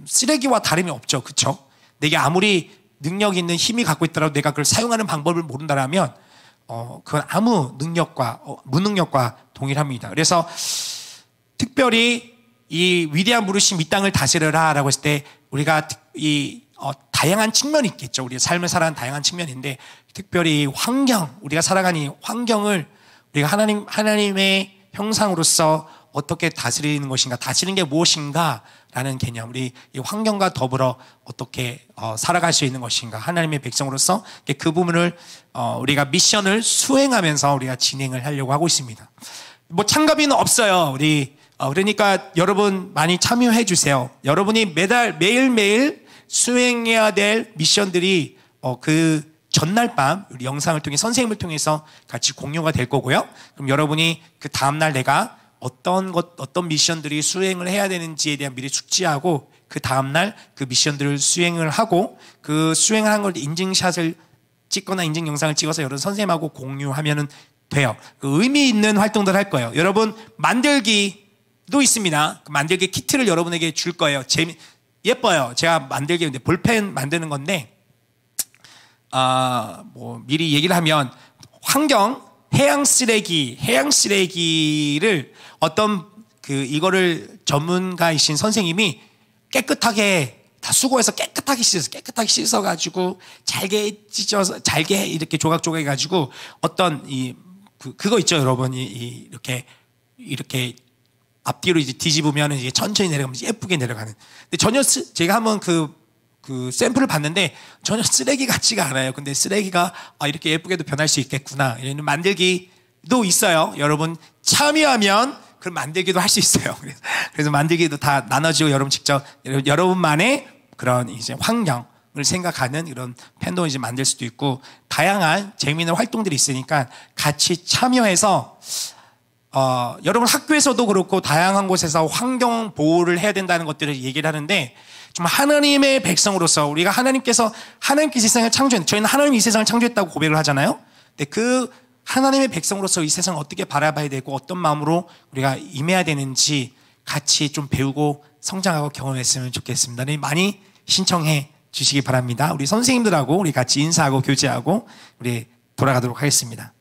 쓰레기와 다름이 없죠. 그렇죠? 내게 아무리 능력 있는 힘이 갖고 있더라도 내가 그걸 사용하는 방법을 모른다면 그건 아무 능력과 무능력과 동일합니다. 그래서 특별히 이 위대한 부르심 이 땅을 다스려라 라고 했을 때 우리가 다양한 측면이 있겠죠. 우리가 삶을 살아가는 다양한 측면인데 특별히 우리가 살아가는 이 환경을 우리가 하나님의 형상으로서 어떻게 다스리는 것인가, 다스리는 게 무엇인가 라는 개념, 우리 이 환경과 더불어 어떻게 살아갈 수 있는 것인가, 하나님의 백성으로서 그 부분을 우리가 미션을 수행하면서 우리가 진행을 하려고 하고 있습니다. 뭐 참가비는 없어요. 그러니까 여러분 많이 참여해 주세요. 여러분이 매일매일 수행해야 될 미션들이 그 전날 밤 우리 영상을 통해 선생님을 통해서 같이 공유가 될 거고요. 그럼 여러분이 그 다음날 내가 어떤 미션들이 수행을 해야 되는지에 대한 미리 숙지하고 그 다음날 그 미션들을 수행을 하고 그 수행을 한 걸 인증샷을 찍거나 인증 영상을 찍어서 여러분 선생님하고 공유하면 돼요. 그 의미 있는 활동들 할 거예요. 여러분 만들기도 있습니다. 그 만들기 키트를 여러분에게 줄 거예요. 예뻐요. 제가 만들기 볼펜 만드는 건데 뭐 미리 얘기를 하면 해양 쓰레기를 어떤 이거를 전문가이신 선생님이 깨끗하게 다 수고해서 깨끗하게 씻어가지고 잘게 찢어서 잘게 이렇게 조각조각 해가지고 어떤 그거 있죠, 여러분. 이렇게 앞뒤로 이제 뒤집으면 이게 천천히 내려가면 예쁘게 내려가는. 근데 전혀 제가 한번 그 샘플을 봤는데 전혀 쓰레기 같지가 않아요. 근데 쓰레기가 이렇게 예쁘게도 변할 수 있겠구나. 이런 만들기도 있어요. 여러분 참여하면 그 만들기도 할 수 있어요. 그래서 만들기도 다 나눠지고 여러분 직접 여러분만의 그런 이제 환경을 생각하는 이런 펜도 이제 만들 수도 있고 다양한 재미있는 활동들이 있으니까 같이 참여해서 여러분 학교에서도 그렇고 다양한 곳에서 환경 보호를 해야 된다는 것들을 얘기를 하는데 좀 하나님의 백성으로서 우리가 하나님께서 이 세상을 저희는 하나님이 이 세상을 창조했다고 고백을 하잖아요. 근데 그 하나님의 백성으로서 이 세상을 어떻게 바라봐야 되고 어떤 마음으로 우리가 임해야 되는지 같이 좀 배우고 성장하고 경험했으면 좋겠습니다. 많이 신청해 주시기 바랍니다. 우리 선생님들하고 우리 같이 인사하고 교제하고 우리 돌아가도록 하겠습니다.